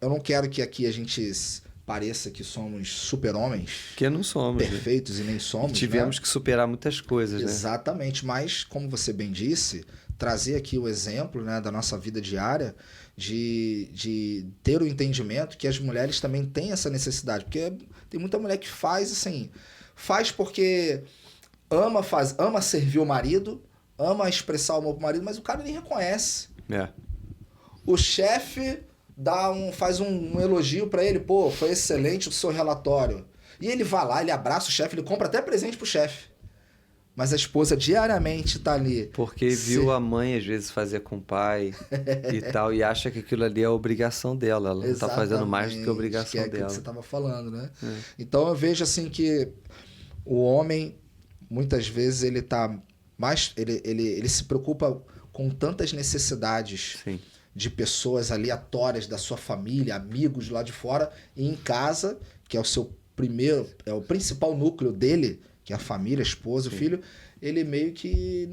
Speaker 1: eu não quero que aqui a gente pareça que somos super-homens,
Speaker 2: Porque não somos,
Speaker 1: perfeitos,
Speaker 2: né?
Speaker 1: E nem somos.
Speaker 2: E tivemos, né, que superar muitas coisas, né?
Speaker 1: Exatamente, mas como você bem disse, trazer aqui o exemplo, né, da nossa vida diária, de ter o entendimento que as mulheres também têm essa necessidade. Porque tem muita mulher que faz assim, faz porque ama servir o marido, ama expressar o amor pro marido, mas o cara nem reconhece. O chefe faz um elogio para ele, pô, foi excelente o seu relatório. E ele vai lá, ele abraça o chefe, ele compra até presente pro chefe. Mas a esposa diariamente tá ali.
Speaker 2: Porque viu a mãe, às vezes, fazer com o pai e tal, e acha que aquilo ali é a obrigação dela. Ela não tá fazendo mais do que a obrigação dela.
Speaker 1: Que é o que você tava falando, né? Então eu vejo assim que o homem, muitas vezes, ele tá mais. Ele se preocupa com tantas necessidades.
Speaker 2: Sim.
Speaker 1: De pessoas aleatórias da sua família, amigos lá de fora, e em casa, que é o principal núcleo dele, que é a família, a esposa, Sim. O filho, ele meio que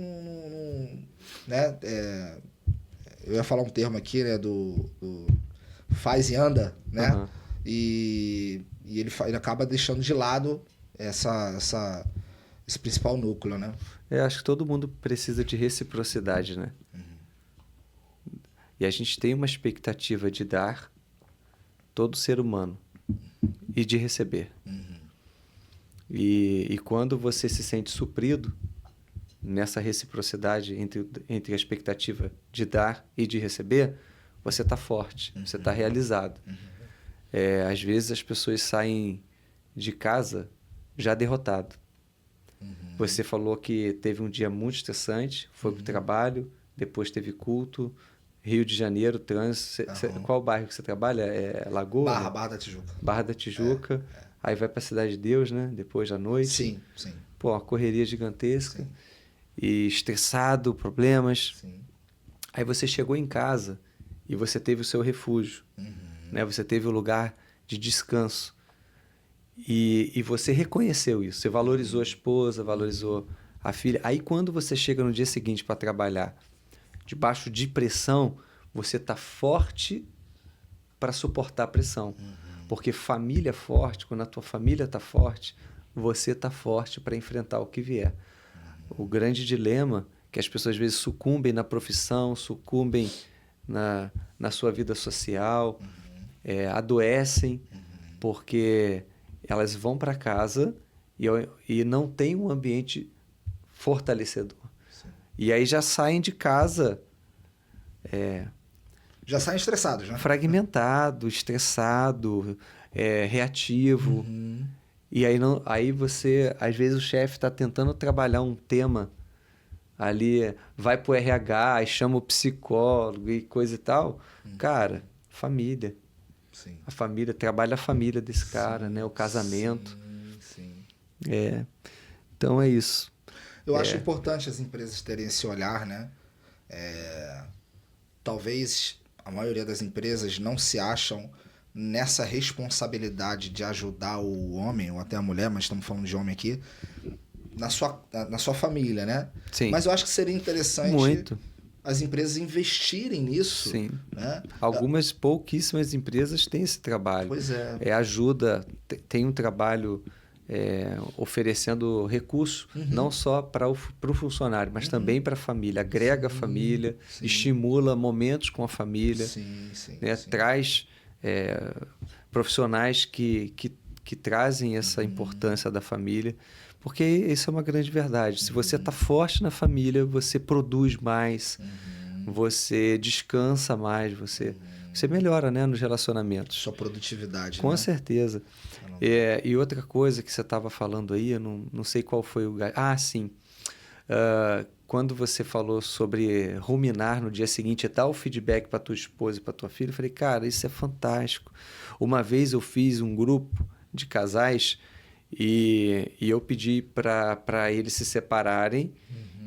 Speaker 1: né, eu ia falar um termo aqui, né, do faz e anda, né? Uhum. E ele acaba deixando de lado esse principal núcleo, né?
Speaker 2: Acho que todo mundo precisa de reciprocidade, né? E a gente tem uma expectativa de dar, todo ser humano, e de receber. E quando você se sente suprido nessa reciprocidade entre a expectativa de dar e de receber, você está forte, você está realizado. Às vezes as pessoas saem de casa já derrotado. Você falou que teve um dia muito estressante, foi para o trabalho, depois teve culto, Rio de Janeiro, trânsito. Qual bairro que você trabalha? Lagoa?
Speaker 1: Barra da Tijuca.
Speaker 2: Barra da Tijuca. Aí vai para a Cidade de Deus, né? Depois da noite.
Speaker 1: Sim.
Speaker 2: Pô, uma correria gigantesca.
Speaker 1: Sim.
Speaker 2: E estressado, problemas.
Speaker 1: Sim.
Speaker 2: Aí você chegou em casa e você teve o seu refúgio. Né? Você teve o lugar de descanso. E você reconheceu isso. Você valorizou a esposa, valorizou a filha. Aí quando você chega no dia seguinte para trabalhar, debaixo de pressão, você tá forte para suportar a pressão. Porque família forte, quando a tua família tá forte, você tá forte para enfrentar o que vier. O grande dilema que as pessoas às vezes sucumbem na profissão, sucumbem na sua vida social, adoecem, porque elas vão para casa e não tem um ambiente fortalecedor.
Speaker 1: Sim.
Speaker 2: E aí já saem de casa
Speaker 1: Já saem estressados, né?
Speaker 2: fragmentado, estressado, reativo. E aí você, às vezes o chefe está tentando trabalhar um tema ali, vai pro RH, aí chama o psicólogo e coisa e tal. Cara, família.
Speaker 1: Sim.
Speaker 2: A família, trabalha a família desse cara, né? O casamento.
Speaker 1: Sim.
Speaker 2: Então é isso.
Speaker 1: Eu acho importante as empresas terem esse olhar, né? Talvez a maioria das empresas não se acham nessa responsabilidade de ajudar o homem, ou até a mulher, mas estamos falando de homem aqui, na sua família, né?
Speaker 2: Sim.
Speaker 1: Mas eu acho que seria interessante
Speaker 2: Muito.
Speaker 1: as empresas investirem nisso.
Speaker 2: Sim.
Speaker 1: Né?
Speaker 2: Algumas pouquíssimas empresas têm esse trabalho.
Speaker 1: Pois é.
Speaker 2: Ajuda, tem um trabalho oferecendo recurso, não só para o funcionário, mas também para a família. Agrega a família, estimula momentos com a família, né? Traz profissionais que trazem essa importância da família, porque isso é uma grande verdade. Se você está forte na família, você produz mais, você descansa mais, você melhora, né, nos relacionamentos.
Speaker 1: Sua produtividade.
Speaker 2: Com
Speaker 1: né?
Speaker 2: certeza. E outra coisa que você estava falando aí, eu não sei qual foi o... sim. Quando você falou sobre ruminar no dia seguinte e dar o feedback para tua esposa e para tua filha, eu falei, cara, isso é fantástico. Uma vez eu fiz um grupo de casais e eu pedi para eles se separarem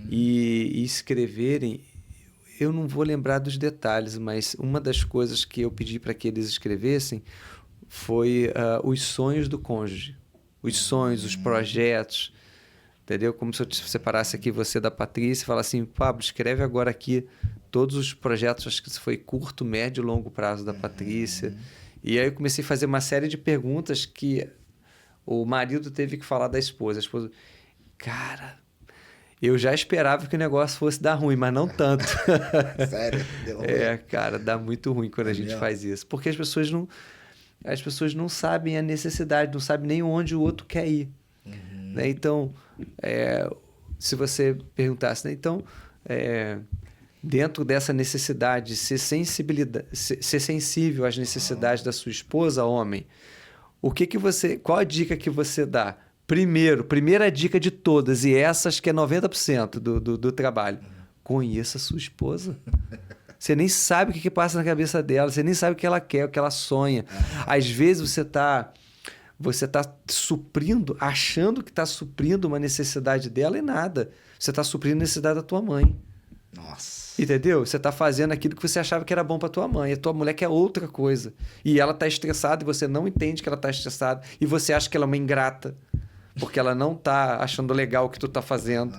Speaker 2: e escreverem. Eu não vou lembrar dos detalhes, mas uma das coisas que eu pedi para que eles escrevessem foi os sonhos do cônjuge. Os sonhos, os projetos, entendeu? Como se eu te separasse aqui você da Patrícia e falasse assim, Pablo, escreve agora aqui todos os projetos, acho que isso foi curto, médio e longo prazo da Patrícia. E aí eu comecei a fazer uma série de perguntas que o marido teve que falar da esposa. A esposa, cara, eu já esperava que o negócio fosse dar ruim, mas não tanto.
Speaker 1: Sério? Deu ruim.
Speaker 2: Cara, dá muito ruim quando a gente faz isso. Porque as pessoas não sabem a necessidade, não sabem nem onde o outro quer ir. Né? Então, se você perguntasse, né? Então, dentro dessa necessidade de ser sensível às necessidades da sua esposa, homem, qual a dica que você dá? Primeira dica de todas, e essas que é 90% do trabalho. Conheça a sua esposa. Você nem sabe o que passa na cabeça dela, você nem sabe o que ela quer, o que ela sonha. Às vezes você tá suprindo, achando que está suprindo uma necessidade dela e nada. Você está suprindo a necessidade da tua mãe.
Speaker 1: Nossa.
Speaker 2: Entendeu? Você está fazendo aquilo que você achava que era bom para tua mãe. A tua mulher quer outra coisa. E ela está estressada e você não entende que ela está estressada. E você acha que ela é uma ingrata. Porque ela não está achando legal o que tu está fazendo.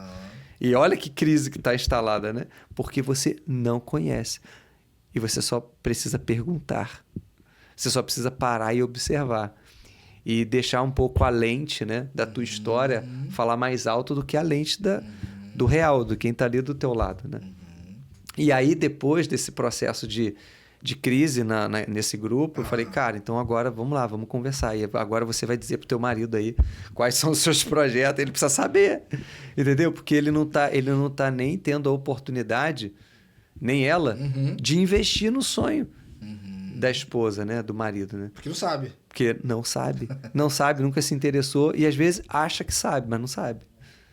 Speaker 2: E olha que crise que está instalada, né? Porque você não conhece. E você só precisa perguntar. Você só precisa parar e observar. E deixar um pouco a lente, né, da tua história falar mais alto do que a lente do real, do quem está ali do teu lado, né? E aí, depois desse processo de crise nesse grupo, eu falei, cara, então agora vamos lá, vamos conversar. E agora você vai dizer pro teu marido aí quais são os seus projetos, ele precisa saber, entendeu? Porque ele não tá nem tendo a oportunidade, nem ela, de investir no sonho da esposa, né? Do marido, né?
Speaker 1: Porque não sabe.
Speaker 2: Porque não sabe. Não sabe, nunca se interessou e às vezes acha que sabe, mas não sabe.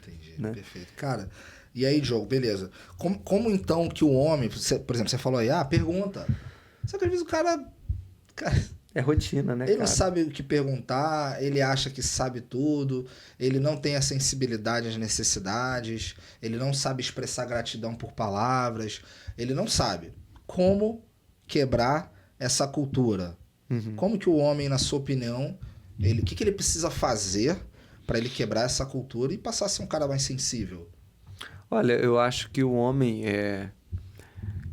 Speaker 1: Entendi,
Speaker 2: né?
Speaker 1: Perfeito. Cara, e aí, Diogo, beleza. Como então que o homem, por exemplo, você falou aí, pergunta. Só que às vezes o cara
Speaker 2: é rotina, né,
Speaker 1: ele
Speaker 2: cara?
Speaker 1: não sabe o que perguntar, ele acha que sabe tudo, ele não tem a sensibilidade às necessidades, ele não sabe expressar gratidão por palavras, ele não sabe como quebrar essa cultura. Como que o homem, na sua opinião, o que ele precisa fazer para ele quebrar essa cultura e passar a ser um cara mais sensível?
Speaker 2: Olha, eu acho que o homem,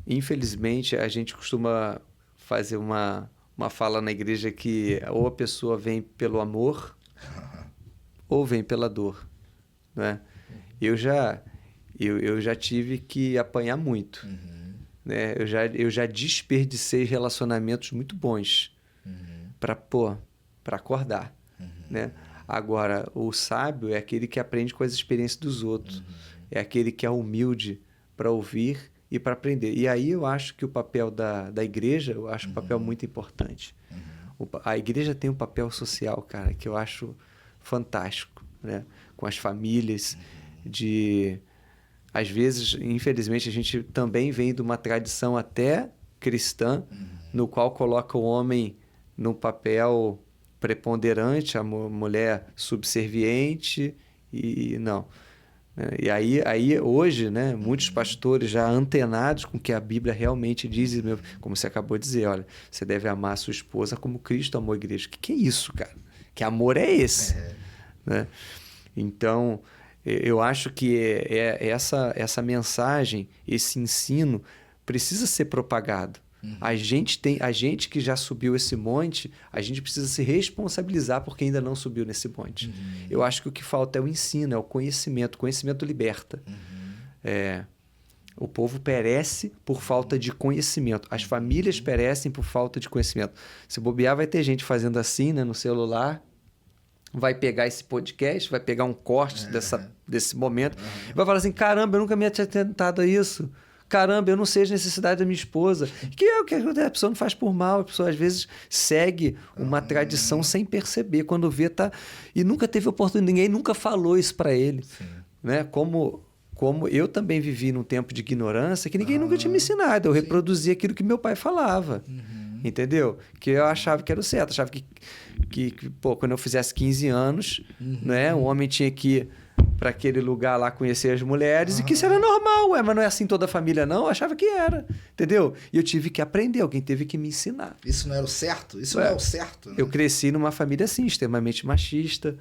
Speaker 2: infelizmente, a gente costuma fazer uma fala na igreja que ou a pessoa vem pelo amor ou vem pela dor, né? Eu já tive que apanhar muito, né? Eu já desperdicei relacionamentos muito bons para acordar, né? Agora, o sábio é aquele que aprende com as experiências dos outros, é aquele que é humilde para ouvir e para aprender. E aí eu acho que o papel da igreja, eu acho um papel muito importante. A igreja tem um papel social, cara, que eu acho fantástico, né? Com as famílias, às vezes, infelizmente, a gente também vem de uma tradição até cristã, no qual coloca o homem num papel preponderante, a mulher subserviente, e não. E aí hoje, né, muitos pastores já antenados com o que a Bíblia realmente diz, como você acabou de dizer, olha, você deve amar a sua esposa como Cristo amou a igreja. O que é isso, cara? Que amor é esse? Né? Então, eu acho que essa mensagem, esse ensino, precisa ser propagado. A gente que já subiu esse monte, a gente precisa se responsabilizar porque ainda não subiu nesse monte. Eu acho que o que falta é o ensino, é o conhecimento. O conhecimento liberta. O povo perece por falta de conhecimento. As famílias perecem por falta de conhecimento. Se bobear, vai ter gente fazendo assim, né, no celular, vai pegar esse podcast, vai pegar um corte desse momento, vai falar assim, caramba, eu nunca me tinha tentado a isso. Caramba, eu não sei as necessidades da minha esposa. Que é o que a pessoa não faz por mal. A pessoa, às vezes, segue uma tradição sem perceber. Quando vê, tá... E nunca teve oportunidade. Ninguém nunca falou isso para ele. Né? Como eu também vivi num tempo de ignorância que ninguém nunca tinha me ensinado. Eu reproduzia aquilo que meu pai falava. Entendeu? Que eu achava que era o certo. Achava que quando eu fizesse 15 anos, né, o homem tinha que ir para aquele lugar lá conhecer as mulheres e que isso era normal, mas não é assim toda a família não, eu achava que era, entendeu? E eu tive que aprender, alguém teve que me ensinar.
Speaker 1: Isso não era o certo? Isso não é o certo, né?
Speaker 2: Eu cresci numa família assim, extremamente machista,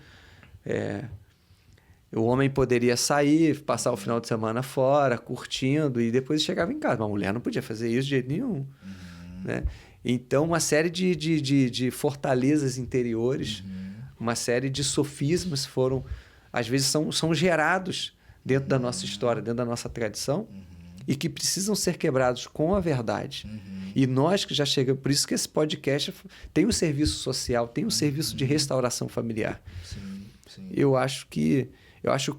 Speaker 2: o homem poderia sair, passar o final de semana fora, curtindo, e depois chegava em casa, uma mulher não podia fazer isso de jeito nenhum, né? Então, uma série de fortalezas interiores, uma série de sofismas foram... Às vezes são gerados dentro da nossa história, dentro da nossa tradição, e que precisam ser quebrados com a verdade. E nós que já chegamos... Por isso que esse podcast tem um serviço social, tem um serviço de restauração familiar. Eu acho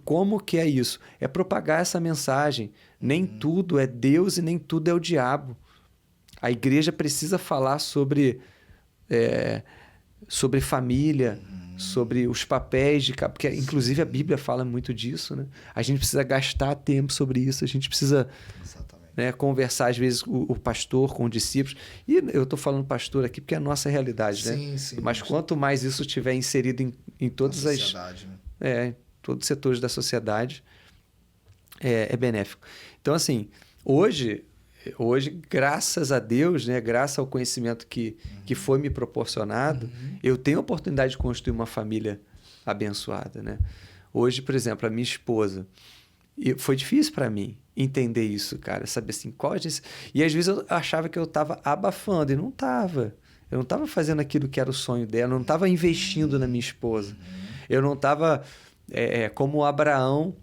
Speaker 2: como que é isso. É propagar essa mensagem. Nem tudo é Deus e nem tudo é o diabo. A igreja precisa falar sobre família, sobre os papéis de... Porque, inclusive, a Bíblia fala muito disso, né? A gente precisa gastar tempo sobre isso, a gente precisa, né, conversar, às vezes, o pastor com os discípulos. E eu estou falando pastor aqui porque é a nossa realidade, né? Mas quanto mais isso estiver inserido em todas as... em todos os setores da sociedade, é benéfico. Então, assim, hoje, graças a Deus, né, graças ao conhecimento que foi me proporcionado, eu tenho a oportunidade de construir uma família abençoada, né? Hoje, por exemplo, a minha esposa, foi difícil para mim entender isso, cara, saber assim, e às vezes eu achava que eu estava abafando, e não estava. Eu não estava fazendo aquilo que era o sonho dela, eu não estava investindo na minha esposa. Eu não estava como Abraão,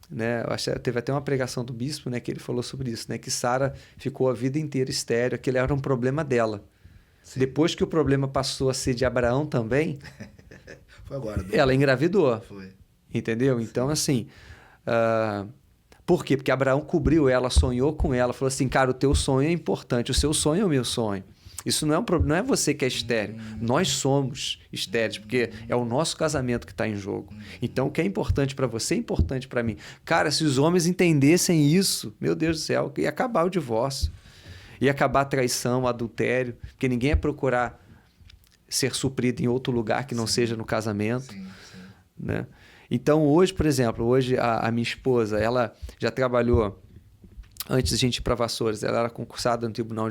Speaker 2: né? Teve até uma pregação do bispo, né, que ele falou sobre isso, né, que Sara ficou a vida inteira estéril, aquele era um problema dela. Depois que o problema passou a ser de Abraão também,
Speaker 1: foi agora,
Speaker 2: ela engravidou.
Speaker 1: Foi.
Speaker 2: Entendeu? Então, assim, por quê? Porque Abraão cobriu ela, sonhou com ela, falou assim, cara, o teu sonho é importante, o seu sonho é o meu sonho. Isso não é um problema, não é você que é estéril. Nós somos estéreis, porque é o nosso casamento que está em jogo. Então, o que é importante para você é importante para mim. Cara, se os homens entendessem isso, meu Deus do céu, ia acabar o divórcio. Ia acabar a traição, o adultério, porque ninguém ia procurar ser suprido em outro lugar que não seja no casamento. Né? Então, hoje, por exemplo, a minha esposa, ela já trabalhou... Antes da gente ir para Vassouras, ela era concursada no Tribunal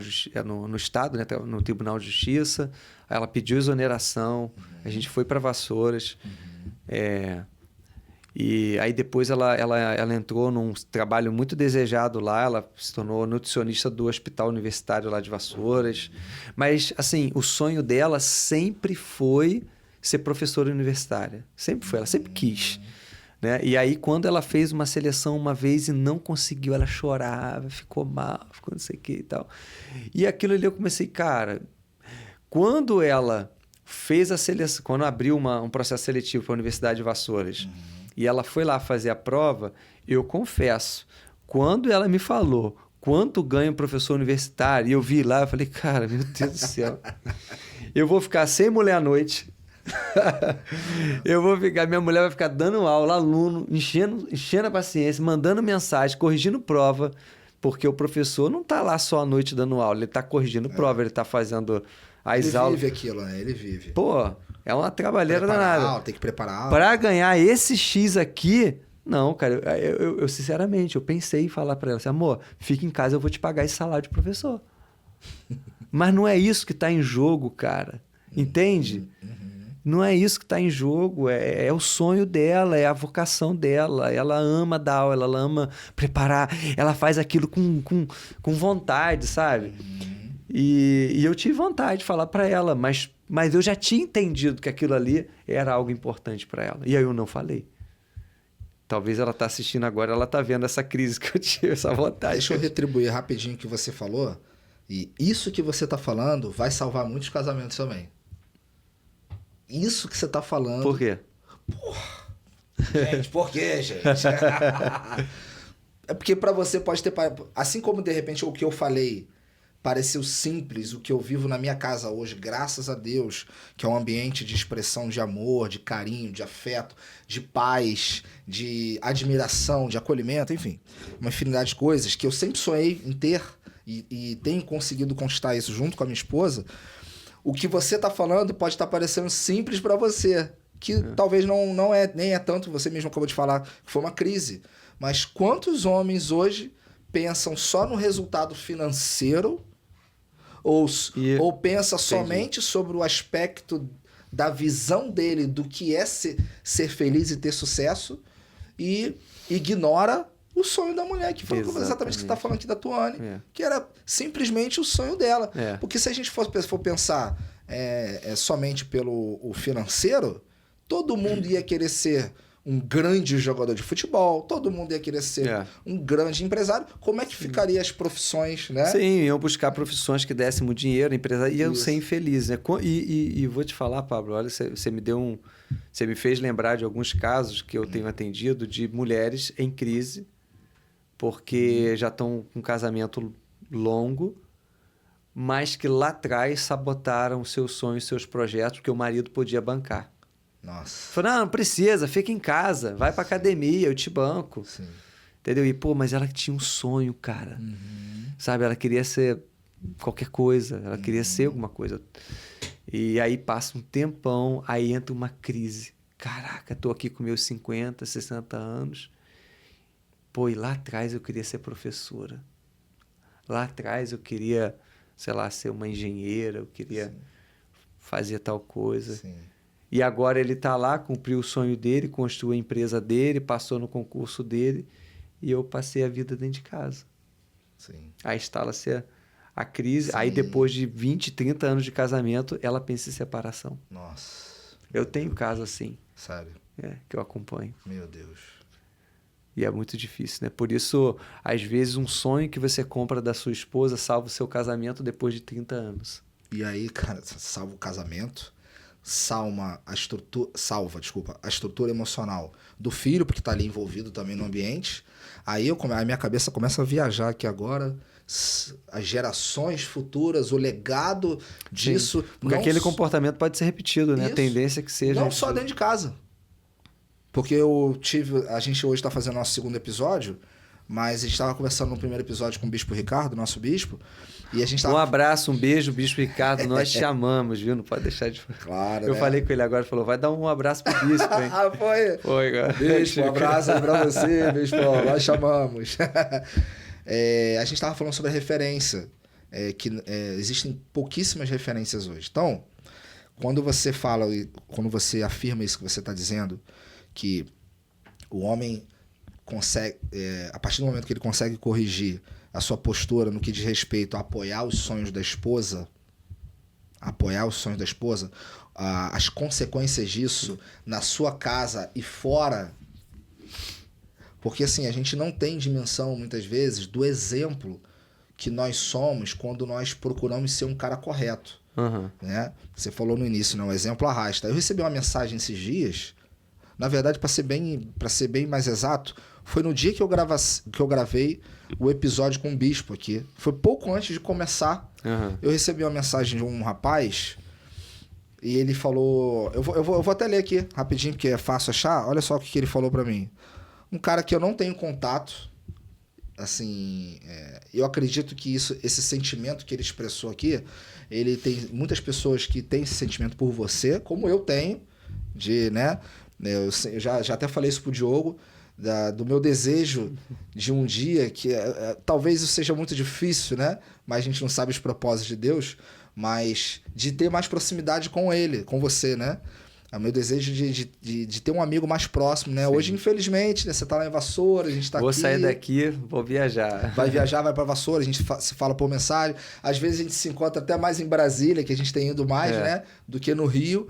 Speaker 2: no Estado, né, no Tribunal de Justiça. Aí ela pediu exoneração, a gente foi para Vassouras. E aí depois ela entrou num trabalho muito desejado lá, ela se tornou nutricionista do Hospital Universitário lá de Vassouras. Mas, assim, o sonho dela sempre foi ser professora universitária. Sempre foi, ela sempre quis. Né? E aí, quando ela fez uma seleção uma vez e não conseguiu, ela chorava, ficou mal, ficou não sei o que e tal. E aquilo ali eu comecei, cara, quando ela fez a seleção, quando abriu um processo seletivo para a Universidade de Vassouras, e ela foi lá fazer a prova, eu confesso, quando ela me falou quanto ganha um professor universitário, e eu vi lá, eu falei, cara, meu Deus do céu, eu vou ficar sem mulher à noite. Minha mulher vai ficar dando aula, aluno, enchendo a paciência, mandando mensagem, corrigindo prova, porque o professor não está lá só à noite dando aula, ele está corrigindo prova, ele está fazendo as aulas.
Speaker 1: Ele vive aquilo, né? Ele vive.
Speaker 2: Pô, é uma trabalheira danada.
Speaker 1: Tem que preparar aula.
Speaker 2: Para ganhar esse X aqui, não, cara, eu sinceramente, eu pensei em falar para ela assim, amor, fica em casa, eu vou te pagar esse salário de professor. Mas não é isso que está em jogo, cara. Entende? Não é isso que está em jogo, é o sonho dela, é a vocação dela. Ela ama dar aula, ela ama preparar, ela faz aquilo com vontade, sabe? E eu tive vontade de falar para ela, mas eu já tinha entendido que aquilo ali era algo importante para ela. E aí eu não falei. Talvez ela está assistindo agora, ela está vendo essa crise que eu tive, essa vontade.
Speaker 1: Deixa eu retribuir rapidinho o que você falou. E isso que você está falando vai salvar muitos casamentos também. Isso que você tá falando...
Speaker 2: Por quê?
Speaker 1: Porra. Gente, por quê, gente? É porque pra você pode ter... Assim como, de repente, o que eu falei pareceu simples, o que eu vivo na minha casa hoje, graças a Deus, que é um ambiente de expressão de amor, de carinho, de afeto, de paz, de admiração, de acolhimento, enfim. Uma infinidade de coisas que eu sempre sonhei em ter e tenho conseguido conquistar isso junto com a minha esposa. O que você está falando pode estar parecendo simples para você, que talvez não é, nem é tanto, você mesmo acabou de falar, que foi uma crise. Mas quantos homens hoje pensam só no resultado financeiro ou pensa somente sobre o aspecto da visão dele do que é ser feliz e ter sucesso e ignora o sonho da mulher, que foi exatamente o que você está falando aqui da Tuane, que era simplesmente o sonho dela. Porque se a gente for pensar somente pelo financeiro, todo mundo ia querer ser um grande jogador de futebol, todo mundo ia querer ser um grande empresário. Como é que ficaria as profissões, né?
Speaker 2: Sim, iam buscar profissões que dessem muito dinheiro, empresário, iam ser infelizes, né? E vou te falar, Pablo, olha, você me deu você me fez lembrar de alguns casos que eu tenho atendido de mulheres em crise, porque já estão com um casamento longo, mas que lá atrás sabotaram seus sonhos, seus projetos, porque o marido podia bancar.
Speaker 1: Nossa.
Speaker 2: Falaram, não precisa, fica em casa, vai pra academia, eu te banco.
Speaker 1: Sim.
Speaker 2: Entendeu? E, mas ela tinha um sonho, cara. Sabe? Ela queria ser qualquer coisa, ela queria ser alguma coisa. E aí passa um tempão, aí entra uma crise. Caraca, tô aqui com meus 50, 60 anos. E lá atrás eu queria ser professora. Lá atrás eu queria, sei lá, ser uma engenheira, eu queria fazer tal coisa.
Speaker 1: Sim.
Speaker 2: E agora ele está lá, cumpriu o sonho dele, construiu a empresa dele, passou no concurso dele, e eu passei a vida dentro de casa.
Speaker 1: Sim.
Speaker 2: Aí instala-se a crise, aí depois de 20, 30 anos de casamento, ela pensa em separação.
Speaker 1: Nossa.
Speaker 2: Eu tenho caso assim.
Speaker 1: Sério?
Speaker 2: Que eu acompanho.
Speaker 1: Meu Deus.
Speaker 2: E é muito difícil, né? Por isso, às vezes, um sonho que você compra da sua esposa salva o seu casamento depois de 30 anos.
Speaker 1: E aí, cara, salva o casamento, salva a estrutura emocional do filho, porque tá ali envolvido também no ambiente. Aí a minha cabeça começa a viajar aqui agora, as gerações futuras, o legado disso.
Speaker 2: Porque aquele comportamento pode ser repetido, né? A tendência é que seja.
Speaker 1: Não só dentro de casa. Porque a gente hoje está fazendo nosso segundo episódio, mas a gente estava conversando no primeiro episódio com o Bispo Ricardo, nosso bispo, e a gente tava...
Speaker 2: Um abraço, um beijo, Bispo Ricardo, nós te amamos, viu? Não pode deixar de...
Speaker 1: Claro,
Speaker 2: Eu falei com ele agora, falou, vai dar um abraço pro Bispo, hein?
Speaker 1: Foi?
Speaker 2: Foi, cara.
Speaker 1: Bispo, um abraço aí pra você, Bispo, nós chamamos. A gente estava falando sobre a referência, que existem pouquíssimas referências hoje. Então, quando você afirma isso que você está dizendo, que o homem consegue, a partir do momento que ele consegue corrigir a sua postura no que diz respeito a apoiar os sonhos da esposa, as consequências disso na sua casa e fora, porque assim, a gente não tem dimensão muitas vezes do exemplo que nós somos quando nós procuramos ser um cara correto. Né? Você falou no início, né? O exemplo arrasta. Eu recebi uma mensagem esses dias, na verdade, para ser bem mais exato, foi no dia que eu gravei o episódio com o Bispo aqui. Foi pouco antes de começar. Eu recebi uma mensagem de um rapaz e ele falou... Eu vou até ler aqui rapidinho, porque é fácil achar. Olha só o que ele falou para mim. Um cara que eu não tenho contato, assim, eu acredito que esse sentimento que ele expressou aqui, ele tem muitas pessoas que têm esse sentimento por você, como eu tenho, né? Eu já até falei isso pro Diogo, do meu desejo de um dia, que talvez isso seja muito difícil, né? Mas a gente não sabe os propósitos de Deus, mas de ter mais proximidade com ele, com você, né? É o meu desejo de ter um amigo mais próximo, né? Sim. Hoje, infelizmente, né? Você tá lá em Vassoura, a gente tá aqui.
Speaker 2: Vou sair daqui, vou viajar.
Speaker 1: Vai viajar, vai pra Vassoura, a gente se fala por mensagem. Às vezes a gente se encontra até mais em Brasília, que a gente tem ido mais, né? Do que no Rio.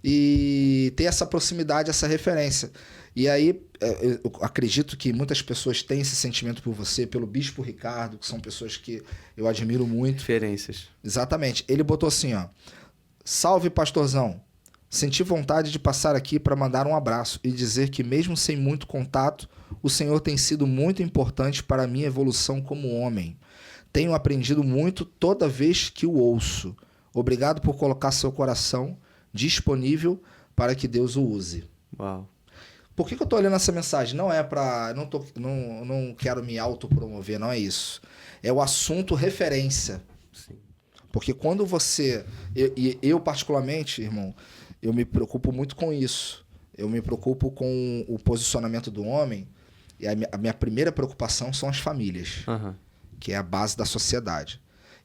Speaker 1: E ter essa proximidade, essa referência. E aí, eu acredito que muitas pessoas têm esse sentimento por você, pelo Bispo Ricardo, que são pessoas que eu admiro muito.
Speaker 2: Diferenças.
Speaker 1: Exatamente. Ele botou assim, ó. Salve, pastorzão. Senti vontade de passar aqui para mandar um abraço e dizer que, mesmo sem muito contato, o Senhor tem sido muito importante para a minha evolução como homem. Tenho aprendido muito toda vez que o ouço. Obrigado por colocar seu coração disponível para que Deus o use.
Speaker 2: Uau.
Speaker 1: Por que eu estou olhando essa mensagem? Não é para... Não quero me autopromover, não é isso. É o assunto referência.
Speaker 2: Sim.
Speaker 1: Porque quando você... Eu particularmente, irmão... Eu me preocupo muito com isso. Eu me preocupo com o posicionamento do homem. E a minha primeira preocupação são as famílias, que é a base da sociedade.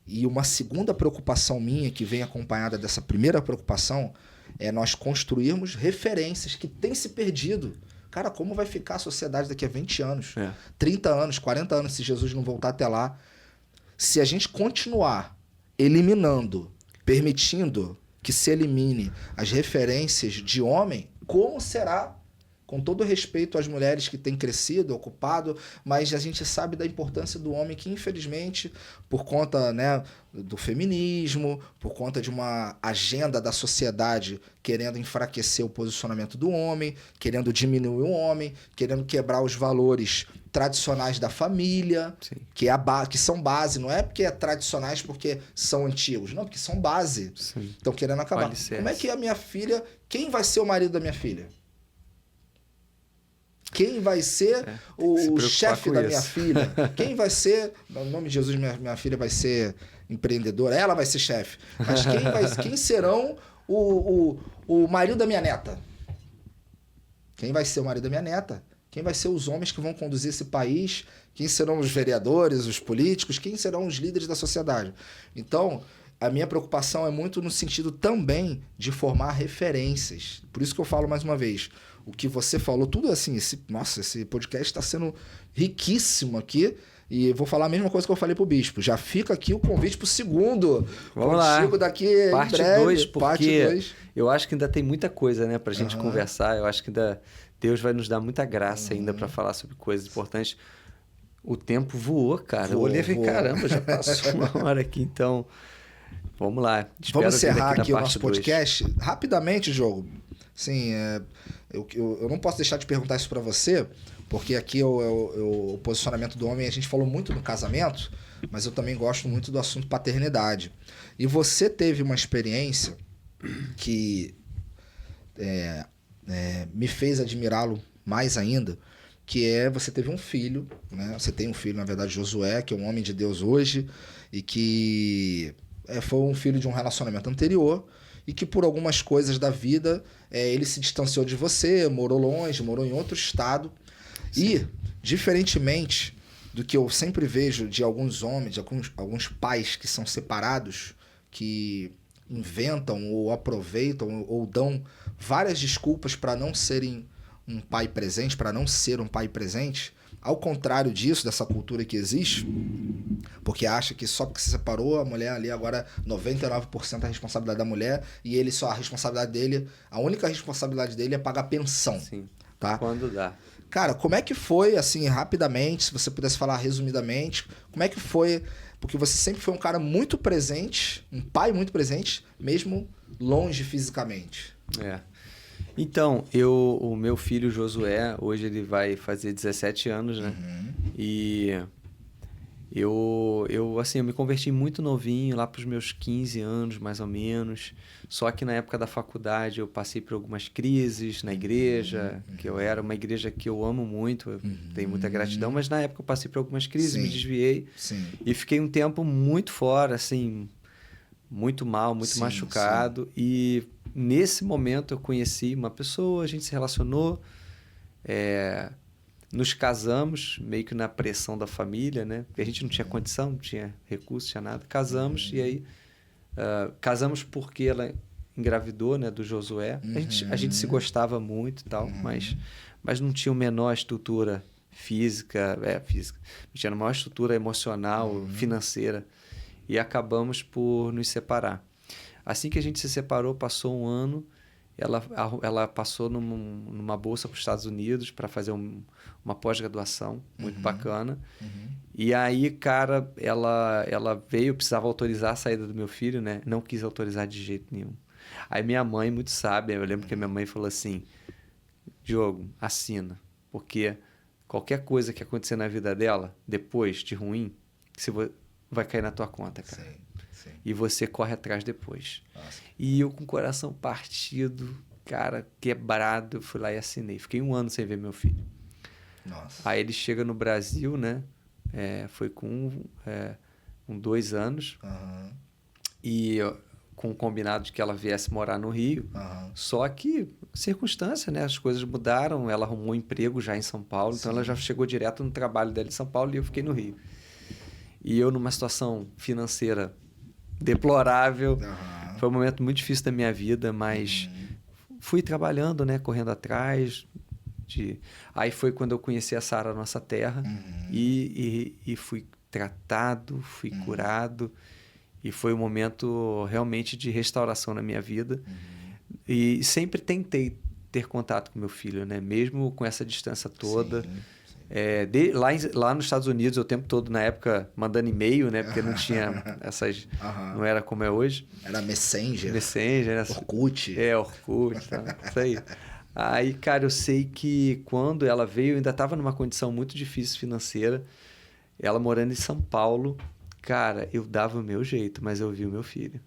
Speaker 1: E uma segunda preocupação minha, que vem acompanhada dessa primeira preocupação, é nós construirmos referências que têm se perdido. Cara, como vai ficar a sociedade daqui a 20 anos, 30 anos, 40 anos, se Jesus não voltar até lá? Se a gente continuar eliminando, permitindo que se elimine as referências de homem, como será, com todo respeito às mulheres que têm crescido, ocupado, mas a gente sabe da importância do homem que, infelizmente, por conta, né, do feminismo, por conta de uma agenda da sociedade querendo enfraquecer o posicionamento do homem, querendo diminuir o homem, querendo quebrar os valores tradicionais da família, que são base, não é porque é tradicionais porque são antigos, não, porque são base. Estão querendo acabar. Como é que a minha filha, quem vai ser o marido da minha filha? Quem vai ser o chefe da minha filha? Quem vai ser... No nome de Jesus, minha filha vai ser empreendedora. Ela vai ser chefe. Mas quem serão o marido da minha neta? Quem vai ser o marido da minha neta? Quem vai ser os homens que vão conduzir esse país? Quem serão os vereadores, os políticos? Quem serão os líderes da sociedade? Então, a minha preocupação é muito no sentido também de formar referências. Por isso que eu falo mais uma vez... O que você falou, tudo assim, esse podcast está sendo riquíssimo aqui. E vou falar a mesma coisa que eu falei pro Bispo. Já fica aqui o convite pro segundo.
Speaker 2: Vamos lá.
Speaker 1: Daqui
Speaker 2: parte 2, porque parte 2. Eu acho que ainda tem muita coisa, né, pra gente conversar. Eu acho que ainda Deus vai nos dar muita graça ainda para falar sobre coisas importantes. O tempo voou, cara. Eu olhei e falei, caramba, já passou uma hora aqui, então... Vamos lá.
Speaker 1: Vamos encerrar aqui o nosso podcast. Rapidamente, Diogo. Sim, eu não posso deixar de perguntar isso para você, porque aqui o posicionamento do homem, a gente falou muito no casamento, mas eu também gosto muito do assunto paternidade. E você teve uma experiência que me fez admirá-lo mais ainda, que você teve um filho, né? Você tem um filho, na verdade, Josué, que é um homem de Deus hoje, e que foi um filho de um relacionamento anterior, e que por algumas coisas da vida ele se distanciou de você, morou longe, morou em outro estado. Sim. E, diferentemente do que eu sempre vejo de alguns homens, de alguns pais que são separados, que inventam ou aproveitam ou dão várias desculpas para não serem um pai presente, para não ser um pai presente, ao contrário disso, dessa cultura que existe, porque acha que só porque se separou, a mulher ali agora 99% é a responsabilidade da mulher e ele só a responsabilidade dele, a única responsabilidade dele é pagar pensão.
Speaker 2: Sim.
Speaker 1: Tá?
Speaker 2: Quando dá.
Speaker 1: Cara, como é que foi, assim, rapidamente, se você pudesse falar resumidamente, como é que foi, porque você sempre foi um cara muito presente, um pai muito presente, mesmo longe fisicamente.
Speaker 2: Então, o meu filho Josué, hoje ele vai fazer 17 anos, né? E eu me converti muito novinho, lá para os meus 15 anos, mais ou menos. Só que na época da faculdade eu passei por algumas crises na igreja, que eu era uma igreja que eu amo muito, eu tenho muita gratidão, mas na época eu passei por algumas crises, me desviei. E fiquei um tempo muito fora, assim, muito mal, muito machucado. E nesse momento eu conheci uma pessoa, a gente se relacionou, nos casamos, meio que na pressão da família, né? Porque a gente não tinha condição, não tinha recurso, não tinha nada. Casamos e aí... casamos porque ela engravidou, né, do Josué. A gente se gostava muito e tal, mas não tinha a menor estrutura física. Não tinha a menor estrutura emocional, financeira. E acabamos por nos separar. Assim que a gente se separou, passou um ano, ela passou numa bolsa para os Estados Unidos para fazer uma pós-graduação muito bacana. E aí, cara, ela veio, precisava autorizar a saída do meu filho, né? Não quis autorizar de jeito nenhum. Aí minha mãe, muito sábia, eu lembro que a minha mãe falou assim, Diogo, assina, porque qualquer coisa que acontecer na vida dela, depois de ruim, vai cair na tua conta, cara. Sim. E você corre atrás depois. Nossa. E eu com o coração partido, cara, quebrado, eu fui lá e assinei. Fiquei 1 ano sem ver meu filho. Nossa. Aí ele chega no Brasil, né? Foi com 2 anos. E com o combinado de que ela viesse morar no Rio. Só que, circunstância, né? As coisas mudaram. Ela arrumou um emprego já em São Paulo. Então, ela já chegou direto no trabalho dela em São Paulo e eu fiquei no Rio. E eu numa situação financeira deplorável. Foi um momento muito difícil da minha vida, mas fui trabalhando, né? Correndo atrás. Aí foi quando eu conheci a Sara Nossa Terra e fui tratado, fui curado. E foi um momento realmente de restauração na minha vida. E sempre tentei ter contato com meu filho, né? Mesmo com essa distância toda. Lá nos Estados Unidos, o tempo todo, na época, mandando e-mail, né? Porque não tinha essas... Não era como é hoje.
Speaker 1: Era Messenger.
Speaker 2: Né?
Speaker 1: Orkut.
Speaker 2: Orkut, tá? Isso aí. Aí, cara, eu sei que quando ela veio, eu ainda estava numa condição muito difícil financeira. Ela morando em São Paulo, cara, eu dava o meu jeito, mas eu vi o meu filho.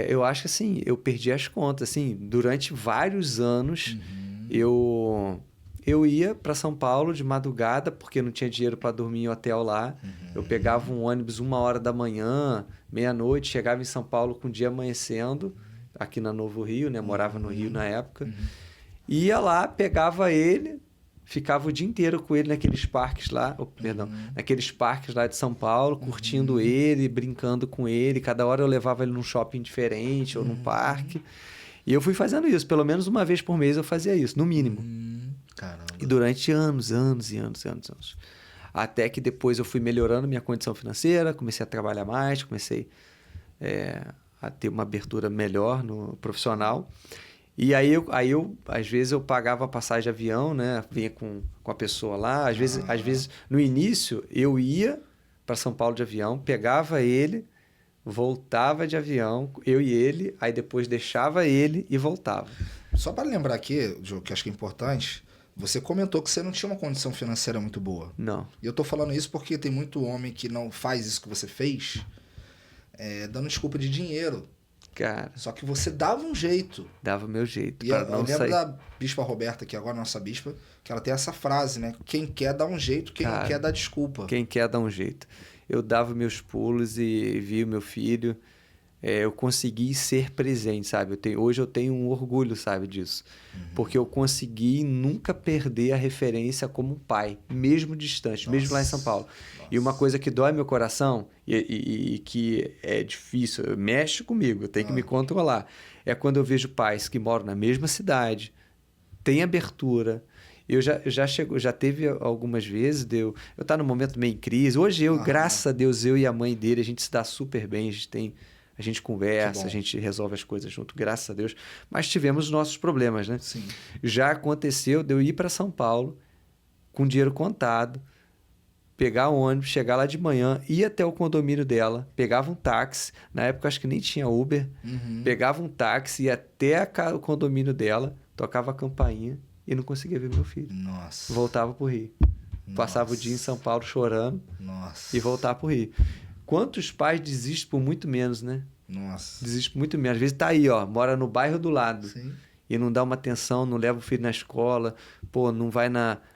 Speaker 2: Eu acho que, assim, eu perdi as contas. Assim, durante vários anos, eu ia para São Paulo de madrugada, porque não tinha dinheiro para dormir em hotel lá. Eu pegava um ônibus 1h da manhã, meia-noite, chegava em São Paulo com o dia amanhecendo, aqui na Novo Rio, né? Morava no Rio na época. Ia lá, pegava ele, ficava o dia inteiro com ele naqueles parques lá, naqueles parques lá de São Paulo, curtindo ele, brincando com ele. Cada hora eu levava ele num shopping diferente ou num parque. E eu fui fazendo isso. Pelo menos uma vez por mês eu fazia isso, no mínimo.
Speaker 1: Caramba.
Speaker 2: E durante anos. Até que depois eu fui melhorando minha condição financeira, comecei a trabalhar mais, comecei a ter uma abertura melhor no profissional. E aí eu às vezes eu pagava a passagem de avião, né? Vinha com a pessoa lá. Às vezes, no início, eu ia para São Paulo de avião, pegava ele, voltava de avião, eu e ele, aí depois deixava ele e voltava.
Speaker 1: Só para lembrar aqui, Diogo, que acho que é importante, você comentou que você não tinha uma condição financeira muito boa.
Speaker 2: Não.
Speaker 1: E eu tô falando isso porque tem muito homem que não faz isso que você fez, dando desculpa de dinheiro.
Speaker 2: Cara.
Speaker 1: Só que você dava um jeito.
Speaker 2: Dava o meu jeito.
Speaker 1: E eu lembro da Bispa Roberta, que agora é nossa bispa, que ela tem essa frase, né? Quem quer dá um jeito, quem não quer dá desculpa.
Speaker 2: Quem quer dá um jeito. Eu dava meus pulos e vi o meu filho. Eu consegui ser presente, sabe? Hoje eu tenho um orgulho, sabe, disso. Porque eu consegui nunca perder a referência como um pai, mesmo distante, mesmo lá em São Paulo. E uma coisa que dói meu coração e que é difícil, mexe comigo, eu tenho que me controlar, é quando eu vejo pais que moram na mesma cidade, tem abertura. Já teve algumas vezes, eu tá num momento meio em crise. Hoje graças a Deus, eu e a mãe dele, a gente se dá super bem, a gente conversa, a gente resolve as coisas junto, graças a Deus. Mas tivemos nossos problemas, né?
Speaker 1: Sim.
Speaker 2: Já aconteceu de eu ir para São Paulo com dinheiro contado, pegar o ônibus, chegar lá de manhã, ir até o condomínio dela, pegava um táxi, na época acho que nem tinha Uber, pegava um táxi, ia até o condomínio dela, tocava a campainha e não conseguia ver meu filho.
Speaker 1: Nossa.
Speaker 2: Voltava pro Rio. Passava o dia em São Paulo chorando e voltava pro Rio. Quantos pais desistem por muito menos, né?
Speaker 1: Nossa.
Speaker 2: Desistem por muito menos. Às vezes tá aí, ó, mora no bairro do lado.
Speaker 1: Sim.
Speaker 2: E não dá uma atenção, não leva o filho na escola, pô, não vai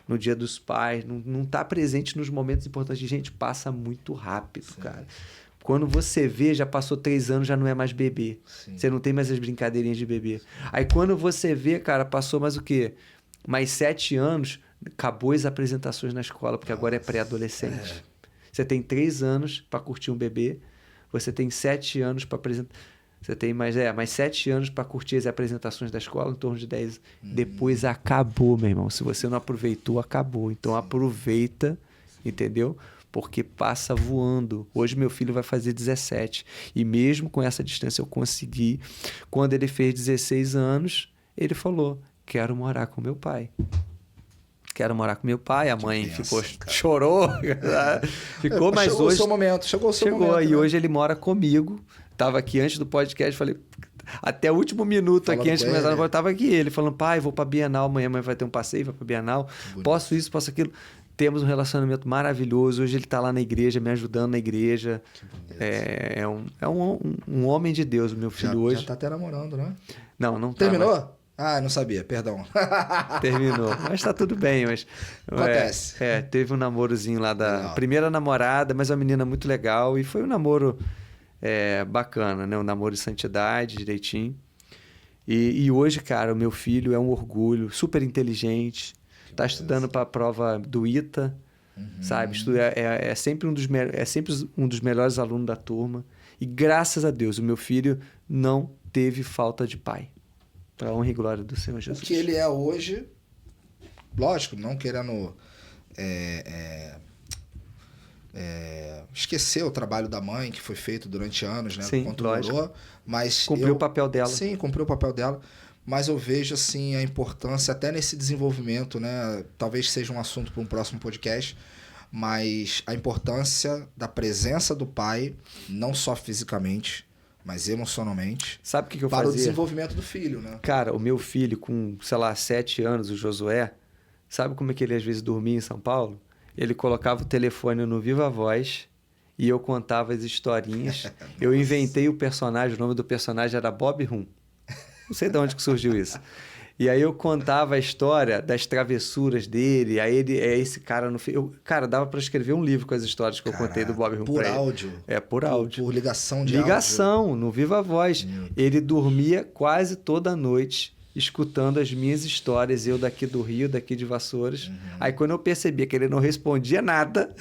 Speaker 2: no dia dos pais, não tá presente nos momentos importantes. Gente, passa muito rápido, cara. Quando você vê, já passou 3 anos, já não é mais bebê.
Speaker 1: Sim.
Speaker 2: Você não tem mais as brincadeirinhas de bebê. Aí quando você vê, cara, passou mais o quê? Mais 7 anos, acabou as apresentações na escola, porque agora é pré-adolescente. Você tem 3 anos para curtir um bebê, você tem 7 anos para apresentar... Você tem mais 7 anos para curtir as apresentações da escola, em torno de 10. Depois acabou, meu irmão. Se você não aproveitou, acabou. Então aproveita, entendeu? Porque passa voando. Hoje meu filho vai fazer 17. E mesmo com essa distância eu consegui. Quando ele fez 16 anos, ele falou, quero morar com meu pai. Quero morar com meu pai. A mãe chorou. Ficou, mas
Speaker 1: chegou
Speaker 2: hoje...
Speaker 1: Chegou o seu momento.
Speaker 2: E hoje ele mora comigo. Estava aqui antes do podcast, falei... Até o último minuto falando aqui, antes de começar, eu estava aqui. Ele falando, pai, vou para Bienal, amanhã vai ter um passeio, vai para Bienal. Posso isso, posso aquilo. Temos um relacionamento maravilhoso. Hoje ele está lá na igreja, me ajudando na igreja. É um homem de Deus, o meu filho hoje.
Speaker 1: Já está até namorando, né?
Speaker 2: Não
Speaker 1: terminou?
Speaker 2: Tá,
Speaker 1: mas... não sabia, perdão.
Speaker 2: Terminou. Mas tá tudo bem. Mas,
Speaker 1: acontece.
Speaker 2: Teve um namorozinho lá da primeira namorada, mas uma menina muito legal. E foi um namoro bacana, né? Um namoro de santidade, direitinho. E hoje, cara, o meu filho é um orgulho, super inteligente. Tá estudando para a prova do ITA, sabe? É sempre um dos melhores alunos da turma. E graças a Deus, o meu filho não teve falta de pai. Para a honra e glória do Senhor Jesus.
Speaker 1: O que ele é hoje, lógico, não querendo esquecer o trabalho da mãe, que foi feito durante anos, né?
Speaker 2: Sim,
Speaker 1: lógico. Mas
Speaker 2: cumpriu o papel dela.
Speaker 1: Sim, cumpriu o papel dela. Mas eu vejo assim, a importância, até nesse desenvolvimento, né? Talvez seja um assunto para um próximo podcast, mas a importância da presença do pai, não só fisicamente, mas emocionalmente.
Speaker 2: Sabe o que eu
Speaker 1: fazia? Para o desenvolvimento do filho, né?
Speaker 2: Cara, o meu filho com, 7 anos, o Josué, sabe como é que ele às vezes dormia em São Paulo? Ele colocava o telefone no Viva Voz e eu contava as historinhas. Eu inventei o personagem, o nome do personagem era Bob Rum. Não sei de onde que surgiu isso. E aí eu contava a história das travessuras dele. Aí esse cara... Cara, dava para escrever um livro com as histórias que eu contei do Bob Rum.
Speaker 1: Por áudio?
Speaker 2: Por áudio.
Speaker 1: Por ligação de
Speaker 2: áudio, no Viva Voz. Ele dormia quase toda noite escutando as minhas histórias. Eu daqui do Rio, daqui de Vassouras. Aí quando eu percebia que ele não respondia nada,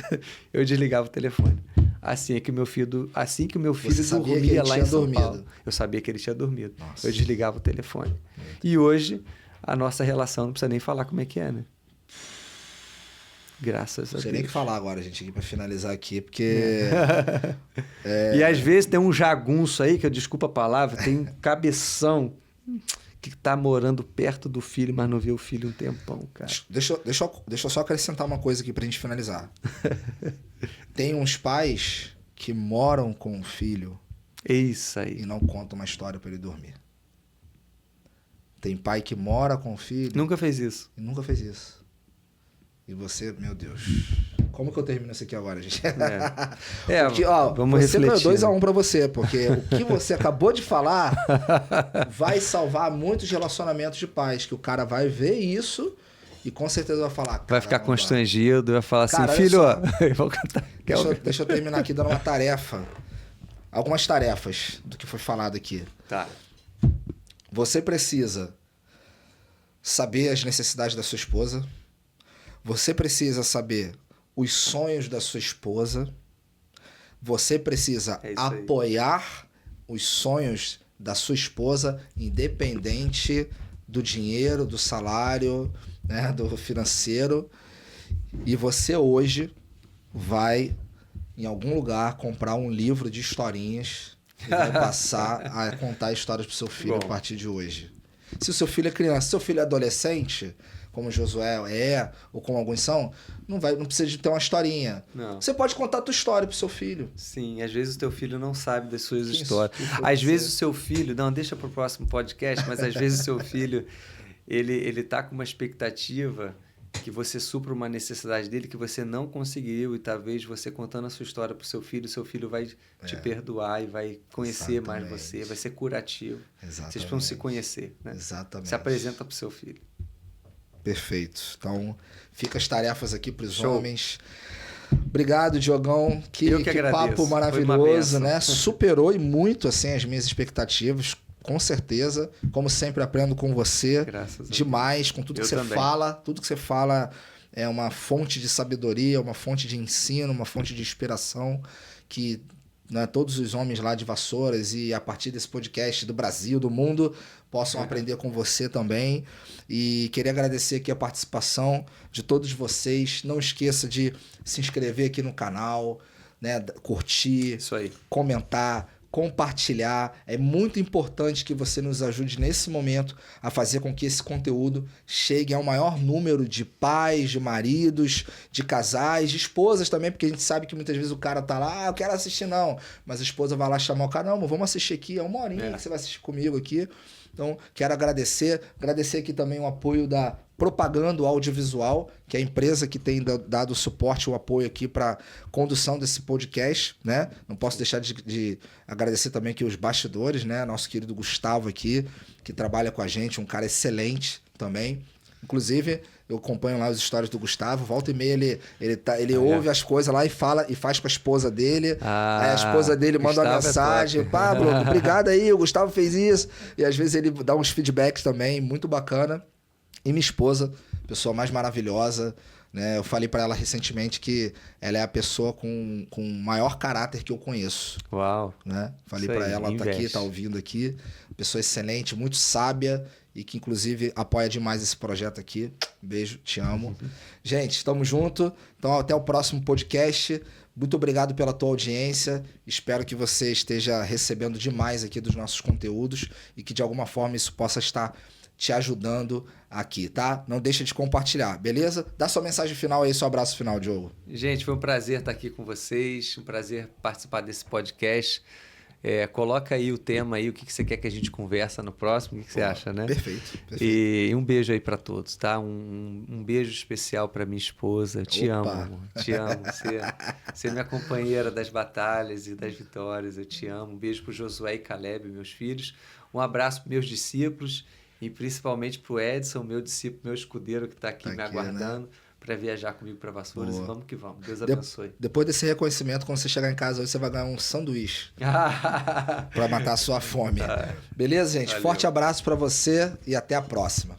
Speaker 2: eu desligava o telefone. Assim que o meu filho dormia lá em São Paulo. Eu sabia que ele tinha dormido. Nossa. Eu desligava o telefone. E hoje, a nossa relação não precisa nem falar como é que é, né? Graças a Deus.
Speaker 1: Não sei nem o que falar agora, gente, aqui pra finalizar aqui, porque...
Speaker 2: E às vezes tem um jagunço aí, que eu desculpa a palavra, tem um cabeção que tá morando perto do filho, mas não vê o filho um tempão, cara.
Speaker 1: Deixa eu só acrescentar uma coisa aqui pra gente finalizar. Tem uns pais que moram com o filho
Speaker 2: isso aí.
Speaker 1: E não contam uma história pra ele dormir. Tem pai que mora com o filho...
Speaker 2: Nunca fez isso.
Speaker 1: E nunca fez isso. E você, meu Deus... Como que eu termino isso aqui agora, gente? Porque,
Speaker 2: vamos refletir.
Speaker 1: Você 2-1 pra você, porque o que você acabou de falar vai salvar muitos relacionamentos de pais, que o cara vai ver isso e com certeza vai falar...
Speaker 2: Vai ficar constrangido, vai falar assim,
Speaker 1: cara,
Speaker 2: filho...
Speaker 1: Deixa eu terminar aqui dando uma tarefa. Algumas tarefas do que foi falado aqui.
Speaker 2: Tá.
Speaker 1: Você precisa saber as necessidades da sua esposa. Você precisa saber os sonhos da sua esposa. Você precisa apoiar os sonhos da sua esposa, independente do dinheiro, do salário, né, do financeiro. E você hoje vai, em algum lugar, comprar um livro de historinhas e vai passar a contar histórias para o seu filho a partir de hoje. Se o seu filho é criança, se o seu filho é adolescente, como o Josué ou como alguns são, não precisa de ter uma historinha.
Speaker 2: Não.
Speaker 1: Você pode contar a tua história pro seu filho.
Speaker 2: Sim, às vezes o teu filho não sabe das suas histórias. Às vezes o seu filho, não, deixa pro próximo podcast, mas às vezes o seu filho, ele tá com uma expectativa que você supra uma necessidade dele que você não conseguiu, e talvez você contando a sua história pro seu filho vai te perdoar e vai conhecer mais você, vai ser curativo.
Speaker 1: Exatamente.
Speaker 2: Vocês precisam se conhecer, né?
Speaker 1: Exatamente.
Speaker 2: Se apresenta pro seu filho.
Speaker 1: Perfeito. Então, fica as tarefas aqui para os homens. Obrigado, Diogão. Que papo maravilhoso, né? Superou e muito assim as minhas expectativas, com certeza. Como sempre, aprendo com você.
Speaker 2: Graças a
Speaker 1: demais, com tudo que você fala. Tudo que você fala é uma fonte de sabedoria, uma fonte de ensino, uma fonte de inspiração que, né, todos os homens lá de Vassouras e a partir desse podcast do Brasil, do mundo, possam aprender com você também. E queria agradecer aqui a participação de todos vocês. Não esqueça de se inscrever aqui no canal, né, curtir,
Speaker 2: isso aí,
Speaker 1: comentar, compartilhar. É muito importante que você nos ajude nesse momento a fazer com que esse conteúdo chegue ao maior número de pais, de maridos, de casais, de esposas também, porque a gente sabe que muitas vezes o cara tá lá, eu quero assistir não, mas a esposa vai lá chamar o cara, não, vamos assistir aqui, é uma horinha que você vai assistir comigo aqui. Então, quero agradecer aqui também o apoio da Propagando Audiovisual, que é a empresa que tem dado o suporte, o apoio aqui para condução desse podcast, né? Não posso deixar de agradecer também aqui os bastidores, né? Nosso querido Gustavo aqui, que trabalha com a gente, um cara excelente também. Inclusive, eu acompanho lá as histórias do Gustavo, volta e meia ele ouve as coisas lá e fala e faz com a esposa dele. Aí a esposa dele manda uma mensagem, Pablo, obrigado aí, o Gustavo fez isso. E às vezes ele dá uns feedbacks também, muito bacana. E minha esposa, pessoa mais maravilhosa, né? Eu falei para ela recentemente que ela é a pessoa com maior caráter que eu conheço.
Speaker 2: Uau!
Speaker 1: Né? Falei para ela, tá aqui, tá ouvindo aqui. Pessoa excelente, muito sábia e que inclusive apoia demais esse projeto aqui. Beijo, te amo. Gente, estamos junto. Então até o próximo podcast. Muito obrigado pela tua audiência. Espero que você esteja recebendo demais aqui dos nossos conteúdos e que de alguma forma isso possa estar te ajudando aqui, tá? Não deixa de compartilhar, beleza? Dá sua mensagem final aí, seu abraço final, Diogo.
Speaker 2: Gente, foi um prazer estar aqui com vocês, um prazer participar desse podcast. Coloca aí o tema aí, o que você quer que a gente conversa no próximo, o que você acha, né?
Speaker 1: Perfeito.
Speaker 2: E um beijo aí para todos, tá? Um beijo especial para minha esposa. Te amo, amor. Te amo. Você é minha companheira das batalhas e das vitórias. Eu te amo. Um beijo pro Josué e Caleb, meus filhos. Um abraço para meus discípulos e principalmente pro Edson, meu discípulo, meu escudeiro que está aqui me aguardando, né? Para viajar comigo para Vassouras. E vamos que vamos. Deus abençoe.
Speaker 1: Depois desse reconhecimento, quando você chegar em casa hoje, você vai ganhar um sanduíche para matar a sua fome. Beleza, gente? Valeu. Forte abraço para você e até a próxima.